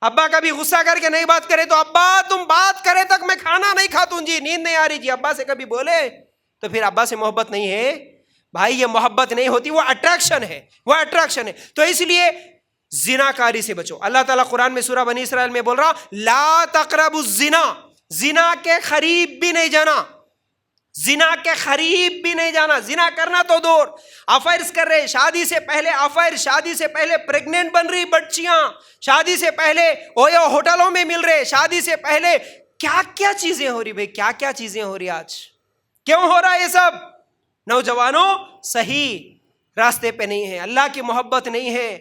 ابا کبھی غصہ کر کے نہیں بات کرے تو ابا تم بات کرے تک میں کھانا نہیں کھاتا ہوں جی، نیند نہیں آ رہی جی، ابا سے کبھی بولے؟ تو پھر ابا سے محبت نہیں ہے بھائی، یہ محبت نہیں ہوتی، وہ اٹریکشن ہے، وہ اٹریکشن ہے. تو اس لیے زنا کاری سے بچو. اللہ تعالیٰ قرآن میں سورہ بنی اسرائیل میں بول رہا، لا تقربوا الزنا، زنا کے قریب بھی نہیں جانا، زنا کے قریب بھی نہیں جانا. زنا کرنا تو دور، افائرز کر رہے، شادی سے پہلے افائر، شادی سے پہلے پریگننٹ بن رہی بچیاں، شادی سے پہلے اویو ہوٹلوں میں مل رہے، شادی سے پہلے کیا کیا چیزیں ہو رہی بھائی، کیا کیا چیزیں ہو رہی آج. کیوں ہو رہا ہے یہ سب؟ نوجوانوں صحیح راستے پہ نہیں ہیں، اللہ کی محبت نہیں ہے،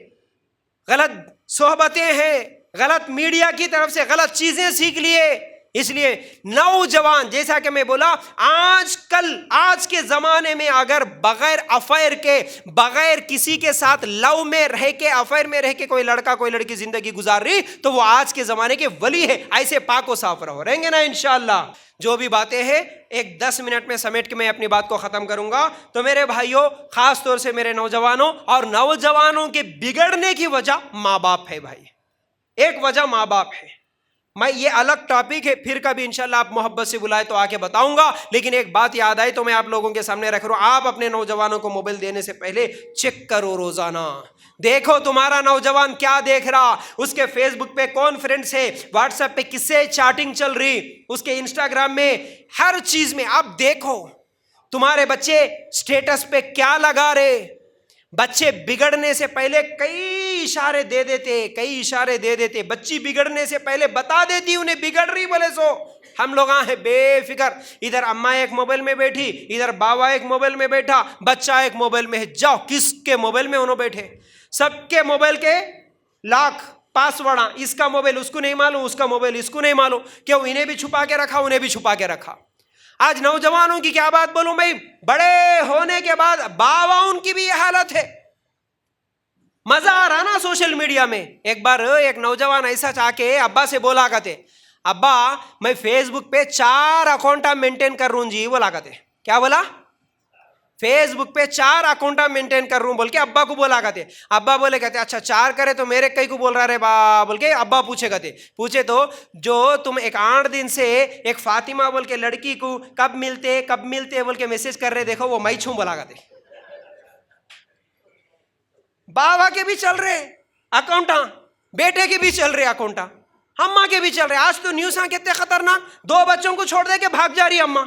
غلط صحبتیں ہیں، غلط میڈیا کی طرف سے غلط چیزیں سیکھ لیے. اس لیے نوجوان، جیسا کہ میں بولا، آج کے زمانے میں اگر بغیر افائر کے، بغیر کسی کے ساتھ لو میں رہ کے، افائر میں رہ کے کوئی لڑکا کوئی لڑکی زندگی گزار رہی تو وہ آج کے زمانے کے ولی ہے. ایسے پاک و صاف رہیں گے نا انشاءاللہ. جو بھی باتیں ہیں ایک 10 منٹ میں سمیٹ کے میں اپنی بات کو ختم کروں گا. تو میرے بھائیوں، خاص طور سے میرے نوجوانوں، اور نوجوانوں کے بگڑنے کی وجہ ماں باپ ہے بھائی، ایک وجہ ماں باپ ہے. میں یہ الگ ٹاپک ہے، پھر کبھی انشاءاللہ آپ محبت سے بلائے تو آ کے بتاؤں گا. لیکن ایک بات یاد آئی تو میں آپ لوگوں کے سامنے رکھ رہا ہوں، آپ اپنے نوجوانوں کو موبائل دینے سے پہلے چیک کرو روزانہ. دیکھو تمہارا نوجوان کیا دیکھ رہا، اس کے فیس بک پہ کون فرینڈس ہے، واٹس ایپ پہ کس سے چیٹنگ چل رہی، اس کے انسٹاگرام میں، ہر چیز میں آپ دیکھو تمہارے بچے اسٹیٹس پہ کیا لگا رہے. بچے بگڑنے سے پہلے کئی اشارے دے دیتے، بچی بگڑنے سے پہلے بتا دیتی انہیں بگڑ رہی بولے سو. ہم لوگ ہیں بے فکر، ادھر اماں ایک موبائل میں بیٹھی، ادھر بابا ایک موبائل میں بیٹھا، بچہ ایک موبائل میں ہے. جاؤ کس کے موبائل میں انہوں بیٹھے، سب کے موبائل کے لاک پاسورڈ، اس کا موبائل اس کو نہیں معلوم، اس کا موبائل اس کو نہیں معلوم. کیوں؟ انہیں بھی چھپا کے رکھا، انہیں بھی چھپا کے رکھا. آج نوجوانوں کی کیا بات بولوں بھائی، بڑے ہونے کے بعد باواؤں کی بھی یہ حالت ہے. مزہ آ رہا نا سوشل میڈیا میں. ایک بار ایک nوجوان ایسا چاہ کے ابا سے بولا کرتے، ابا میں فیس بک پہ 4 اکاؤنٹا مینٹین کر رہا ہوں جی. بولا کرتے، کیا بولا؟ فیس بک پہ 4 اکاؤنٹا مینٹین کر رہا ہوں بول کے ابا کو بولا کرتے. ابا بولے کہتے اچھا 4 کرے تو میرے کئی کو بول رہا رے با بول کے ابا پوچھے تو جو تم ایک 8 دن سے ایک فاطمہ بول کے لڑکی کو کب ملتے بول کے میسج کر رہے، دیکھو وہ میں چھوں بولا کرتے. بابا کے بھی چل رہے اکاؤنٹا، بیٹے کے بھی چل رہے اکاؤنٹا، اماں کے بھی چل رہے. آج تو نیوز کتنے خطرناک، 2 بچوں کو چھوڑ دے کے بھاگ جا رہی اماں،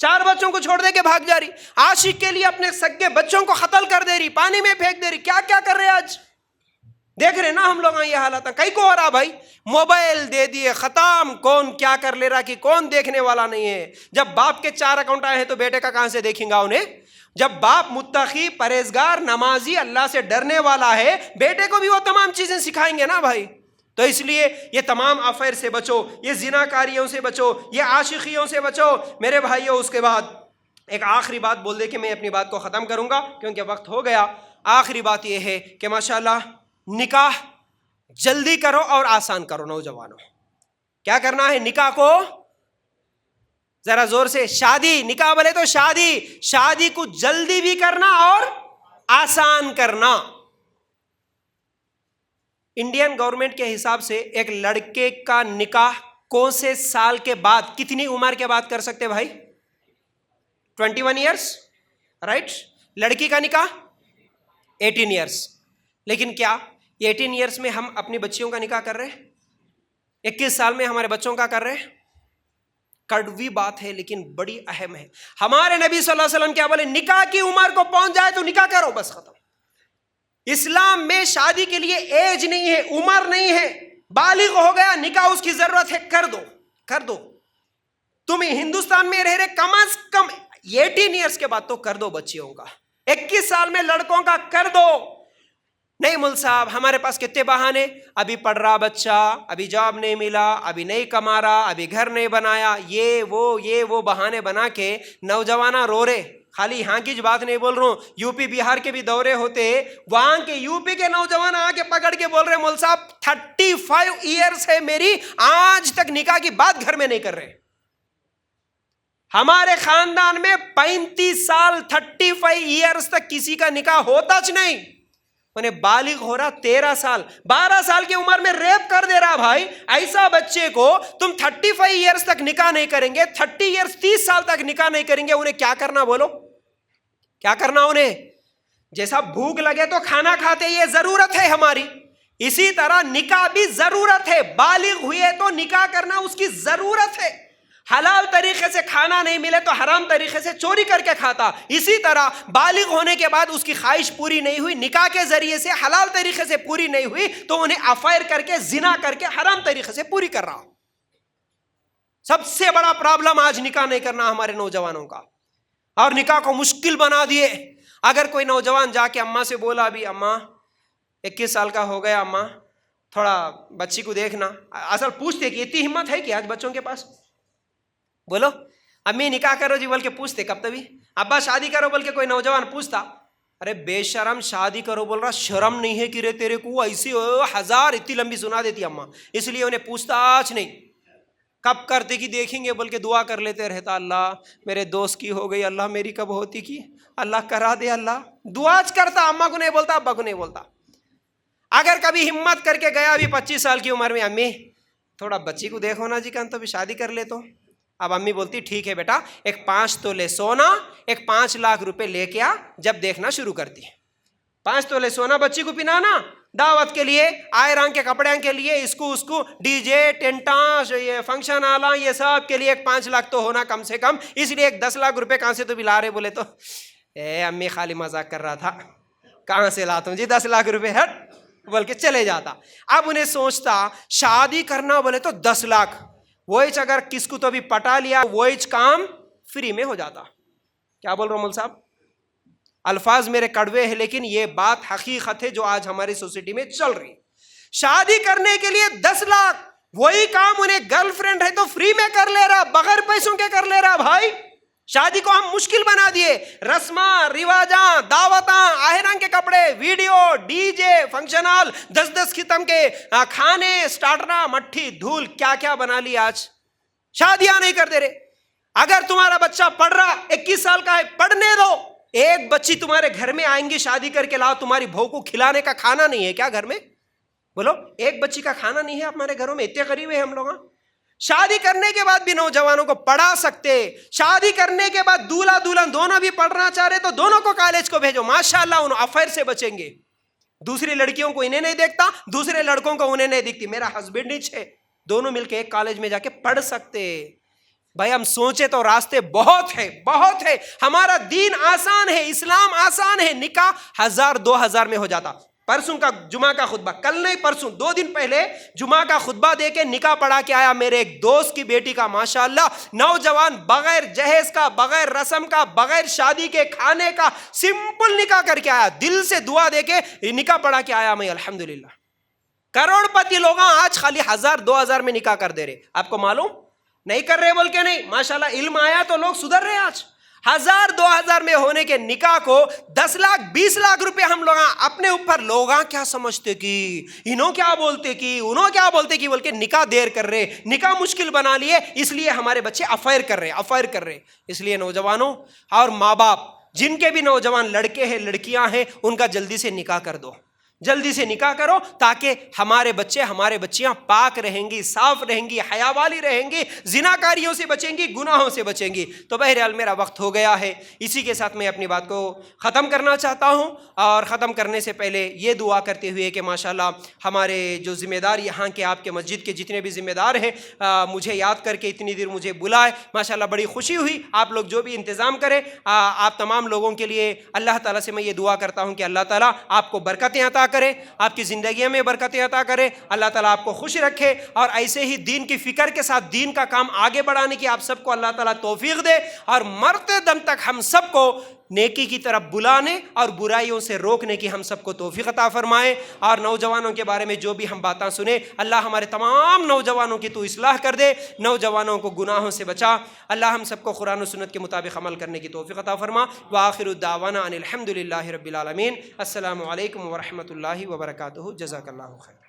4 بچوں کو چھوڑ دے کے بھاگ جا رہی، عاشق کے لیے اپنے سگے بچوں کو قتل کر دے رہی، پانی میں پھینک دے رہی. کیا کیا کر رہے آج دیکھ رہے نا ہم لوگ. یہ حالات کئی کو ہو رہا بھائی، موبائل دے دیے ختم، کون کیا کر لے رہا کہ کون دیکھنے والا نہیں ہے. جب باپ کے 4 اکاؤنٹ آئے ہیں تو بیٹے کا کہاں سے دیکھیں گا انہیں؟ جب باپ متقی، پرہیزگار، نمازی، اللہ سے ڈرنے والا ہے، بیٹے کو بھی وہ تمام چیزیں سکھائیں گے نا بھائی. تو اس لیے یہ تمام افیئر سے بچو، یہ زنا کاریوں سے بچو، یہ عاشقیوں سے بچو میرے بھائیوں. اس کے بعد ایک آخری بات بول دے کہ میں اپنی بات کو ختم کروں گا کیونکہ وقت ہو گیا. آخری بات یہ ہے کہ ماشاءاللہ نکاح جلدی کرو اور آسان کرو. نوجوانوں کیا کرنا ہے؟ نکاح کو ذرا زور سے، شادی، نکاح بولے تو شادی کو جلدی بھی کرنا اور آسان کرنا. انڈین گورنمنٹ کے حساب سے ایک لڑکے کا نکاح کون سے سال کے بعد، کتنی عمر کے بعد کر سکتے بھائی؟ 21 ایئرس، رائٹ. لڑکی کا نکاح 18 ایئرس. لیکن کیا 18 ایئرس میں ہم اپنی بچیوں کا نکاح کر رہے ہیں؟ 21 سال میں ہمارے بچوں کا کر رہے ہیں؟ کڑوی بات ہے لیکن بڑی اہم ہے. ہمارے نبی صلی اللہ علیہ وسلم کیا بولے؟ نکاح کی عمر کو پہنچ جائے تو نکاح کرو، بس ختم. اسلام میں شادی کے لیے ایج نہیں ہے، عمر نہیں ہے. بالغ ہو گیا نکاح اس کی ضرورت ہے، کر دو. تم ہندوستان میں رہ رہے کم از کم 18 ایئرس کے بعد تو کر دو بچیوں کا. 21 سال میں لڑکوں کا کر دو. نہیں مل صاحب ہمارے پاس کتنے بہانے, ابھی پڑھ رہا بچہ, ابھی جاب نہیں ملا, ابھی نہیں کما رہا, ابھی گھر نہیں بنایا, یہ وہ بہانے بنا کے نوجوانہ رو رہے. خالی یہاں کی بات نہیں بول رہا ہوں, یو پی بہار کے بھی دورے ہوتے, وہاں کے یو پی کے نوجوان آ کے پکڑ کے بول رہے مول صاحب 35 ایئرس ہے میری, آج تک نکاح کی بات گھر میں نہیں کر رہے. ہمارے خاندان میں 35 سال 35 ایئرس تک کسی کا نکاح ہوتا چ نہیں. انہیں بالغ ہو رہا 13 سال 12 سال کی عمر میں ریپ کر دے رہا. بھائی ایسا بچے کو تم 35 ایئرس تک نکاح نہیں کریں گے, 30 ایئرس 30 سال تک نکاح نہیں کریں گے, انہیں کیا کرنا بولو, کیا کرنا انہیں؟ جیسا بھوک لگے تو کھانا کھاتے, یہ ضرورت ہے ہماری, اسی طرح نکاح بھی ضرورت ہے. بالغ ہوئے تو نکاح کرنا اس کی ضرورت ہے. حلال طریقے سے کھانا نہیں ملے تو حرام طریقے سے چوری کر کے کھاتا. اسی طرح بالغ ہونے کے بعد اس کی خواہش پوری نہیں ہوئی, نکاح کے ذریعے سے حلال طریقے سے پوری نہیں ہوئی, تو انہیں افائر کر کے زنا کر کے حرام طریقے سے پوری کر رہا. سب سے بڑا پرابلم آج نکاح نہیں کرنا ہمارے نوجوانوں کا, اور نکاح کو مشکل بنا دیے. اگر کوئی نوجوان جا کے اماں سے بولا ابھی اماں 21 سال کا ہو گیا, اماں تھوڑا بچی کو دیکھنا, اصل پوچھتے کہ اتنی ہمت ہے کہ آج بچوں کے پاس, بولو امی نکاح کرو جی بول کے پوچھتے, کب تبھی ابا شادی کرو بول کے کوئی نوجوان پوچھتا, ارے بے شرم شادی کرو بول رہا, شرم نہیں ہے کہ رے تیرے کو, ایسی 1000 اتنی لمبی سنا دیتی اماں, اس لیے انہیں پوچھتا آج نہیں. کب کرتے کی دیکھیں گے بول کے دعا کر لیتے رہتا, اللہ میرے دوست کی ہو گئی, اللہ میری کب ہوتی کی, اللہ کرا دے, اللہ دعا کرتا, اماں کو نہیں بولتا, ابا کو نہیں بولتا. اگر کبھی ہمت کر کے گیا ابھی 25 سال کی عمر میں, امی تھوڑا بچی کو دیکھو نا جی, کہاں تو ابھی شادی کر لے تو. اب امی بولتی ٹھیک ہے بیٹا, ایک 5 تولے سونا, ایک 5 لاکھ روپے لے کے آ, جب دیکھنا شروع کرتی ہے. 5 تولے سونا بچی کو پنانا, دعوت کے لیے, آئے رنگ کے کپڑے کے لیے, اس کو ڈی جے ٹینٹاں, یہ فنکشن آلا, یہ سب کے لیے ایک 5 لاکھ تو ہونا کم سے کم, اس لیے ایک 10 لاکھ روپے کہاں سے تو بھی لا رہے. بولے تو اے امی خالی مذاق کر رہا تھا, کہاں سے لاتا ہوں جی 10 لاکھ روپے, ہٹ بول کے چلے جاتا. اب انہیں سوچتا شادی کرنا بولے تو 10 لاکھ, وہی اگر کس کو تو بھی پٹا لیا, وہی کام فری میں ہو جاتا. کیا بول رہا ہوں مول صاحب, الفاظ میرے کڑوے ہیں لیکن یہ بات حقیقت ہے جو آج ہماری سوسائٹی میں چل رہی. شادی کرنے کے لیے 10 لاکھ, وہی کام انہیں گرل فرینڈ ہے تو فری میں کر لے رہا, بغیر پیسوں کے کر لے رہا. بھائی شادی کو ہم مشکل بنا دیے, رسماں رواجاں, دعوتاں, آہران کے کپڑے, video, D J, function hall, 10 قسم کے کھانے, سٹارٹر, مٹھی دھول, کیا کیا بنا لی. آج شادیاں نہیں کر دے رہے. اگر تمہارا بچہ پڑھ رہا 21 سال کا ہے, پڑھنے دو. ایک بچی تمہارے گھر میں آئیں گی شادی کر کے لاؤ, تمہاری بہو کو کھلانے کا کھانا نہیں ہے کیا گھر میں, بولو ایک بچی کا کھانا نہیں ہے ہمارے گھروں میں, اتنے غریب ہیں ہم لوگ. شادی کرنے کے بعد بھی نوجوانوں کو پڑھا سکتے, شادی کرنے کے بعد دولہا دلہن دونوں بھی پڑھنا چاہ رہے تو دونوں کو کالج کو بھیجو, ماشاءاللہ ان افیئر سے بچیں گے. دوسری لڑکیوں کو انہیں نہیں دیکھتا, دوسرے لڑکوں کو انہیں نہیں دکھتی, میرا ہسبینڈ ہی ہے, دونوں مل کے ایک کالج میں جا کے پڑھ سکتے. بھائی ہم سوچے تو راستے بہت ہے, بہت ہے. ہمارا دین آسان ہے, اسلام آسان ہے. نکاح 1000-2000 میں ہو جاتا. پرسوں کا جمعہ کا خطبہ, کل نہیں پرسوں 2 دن پہلے جمعہ کا خطبہ دے کے نکاح پڑھا کے آیا میرے ایک دوست کی بیٹی کا, ماشاءاللہ نوجوان, بغیر جہیز کا, بغیر رسم کا, بغیر شادی کے کھانے کا, سمپل نکاح کر کے آیا, دل سے دعا دے کے نکاح پڑھا کے آیا میں, الحمدللہ. کروڑ پتی لوگ آج خالی 1000-2000 میں نکاح کر دے رہے. آپ کو معلوم نہیں کر رہے بول کے نہیں, ماشاءاللہ علم آیا تو لوگ سدھر رہے. آج 1000-2000 میں ہونے کے نکاح کو 10 لاکھ 20 لاکھ روپے ہم لوگ اپنے اوپر, لوگ کیا سمجھتے کہ انہوں کیا بولتے کہ انہوں کیا بولتے کہ بول کے نکاح دیر کر رہے, نکاح مشکل بنا لیے, اس لیے ہمارے بچے افائر کر رہے. اس لیے نوجوانوں اور ماں باپ جن کے بھی نوجوان لڑکے ہیں لڑکیاں ہیں, ان کا جلدی سے نکاح کر دو, جلدی سے نکاح کرو, تاکہ ہمارے بچے ہمارے بچیاں پاک رہیں گی, صاف رہیں گی, حیا والی رہیں گی, زناکاریوں سے بچیں گی, گناہوں سے بچیں گی. تو بہرحال میرا وقت ہو گیا ہے, اسی کے ساتھ میں اپنی بات کو ختم کرنا چاہتا ہوں. اور ختم کرنے سے پہلے یہ دعا کرتے ہوئے کہ ماشاءاللہ ہمارے جو ذمہ دار یہاں کے آپ کے مسجد کے جتنے بھی ذمہ دار ہیں, مجھے یاد کر کے اتنی دیر مجھے بلائے, ماشاءاللہ بڑی خوشی ہوئی. آپ لوگ جو بھی انتظام کریں, آپ تمام لوگوں کے لیے اللہ تعالیٰ سے میں یہ دعا کرتا ہوں کہ اللہ تعالیٰ آپ کو برکتیں عطا کرے, آپ کی زندگیوں میں برکتیں عطا کرے, اللہ تعالیٰ آپ کو خوش رکھے, اور ایسے ہی دین کی فکر کے ساتھ دین کا کام آگے بڑھانے کی آپ سب کو اللہ تعالیٰ توفیق دے, اور مرتے دم تک ہم سب کو نیکی کی طرف بلانے اور برائیوں سے روکنے کی ہم سب کو توفیق عطا فرمائے۔ اور نوجوانوں کے بارے میں جو بھی ہم باتیں سنیں، اللہ ہمارے تمام نوجوانوں کی تو اصلاح کر دے، نوجوانوں کو گناہوں سے بچا۔ اللہ ہم سب کو قرآن و سنت کے مطابق عمل کرنے کی توفیق عطا فرما۔ وآخر الدعوانا ان الحمد للہ رب العالمین۔ السلام علیکم ورحمۃ اللہ وبرکاتہ۔ جزاک اللہ خیر۔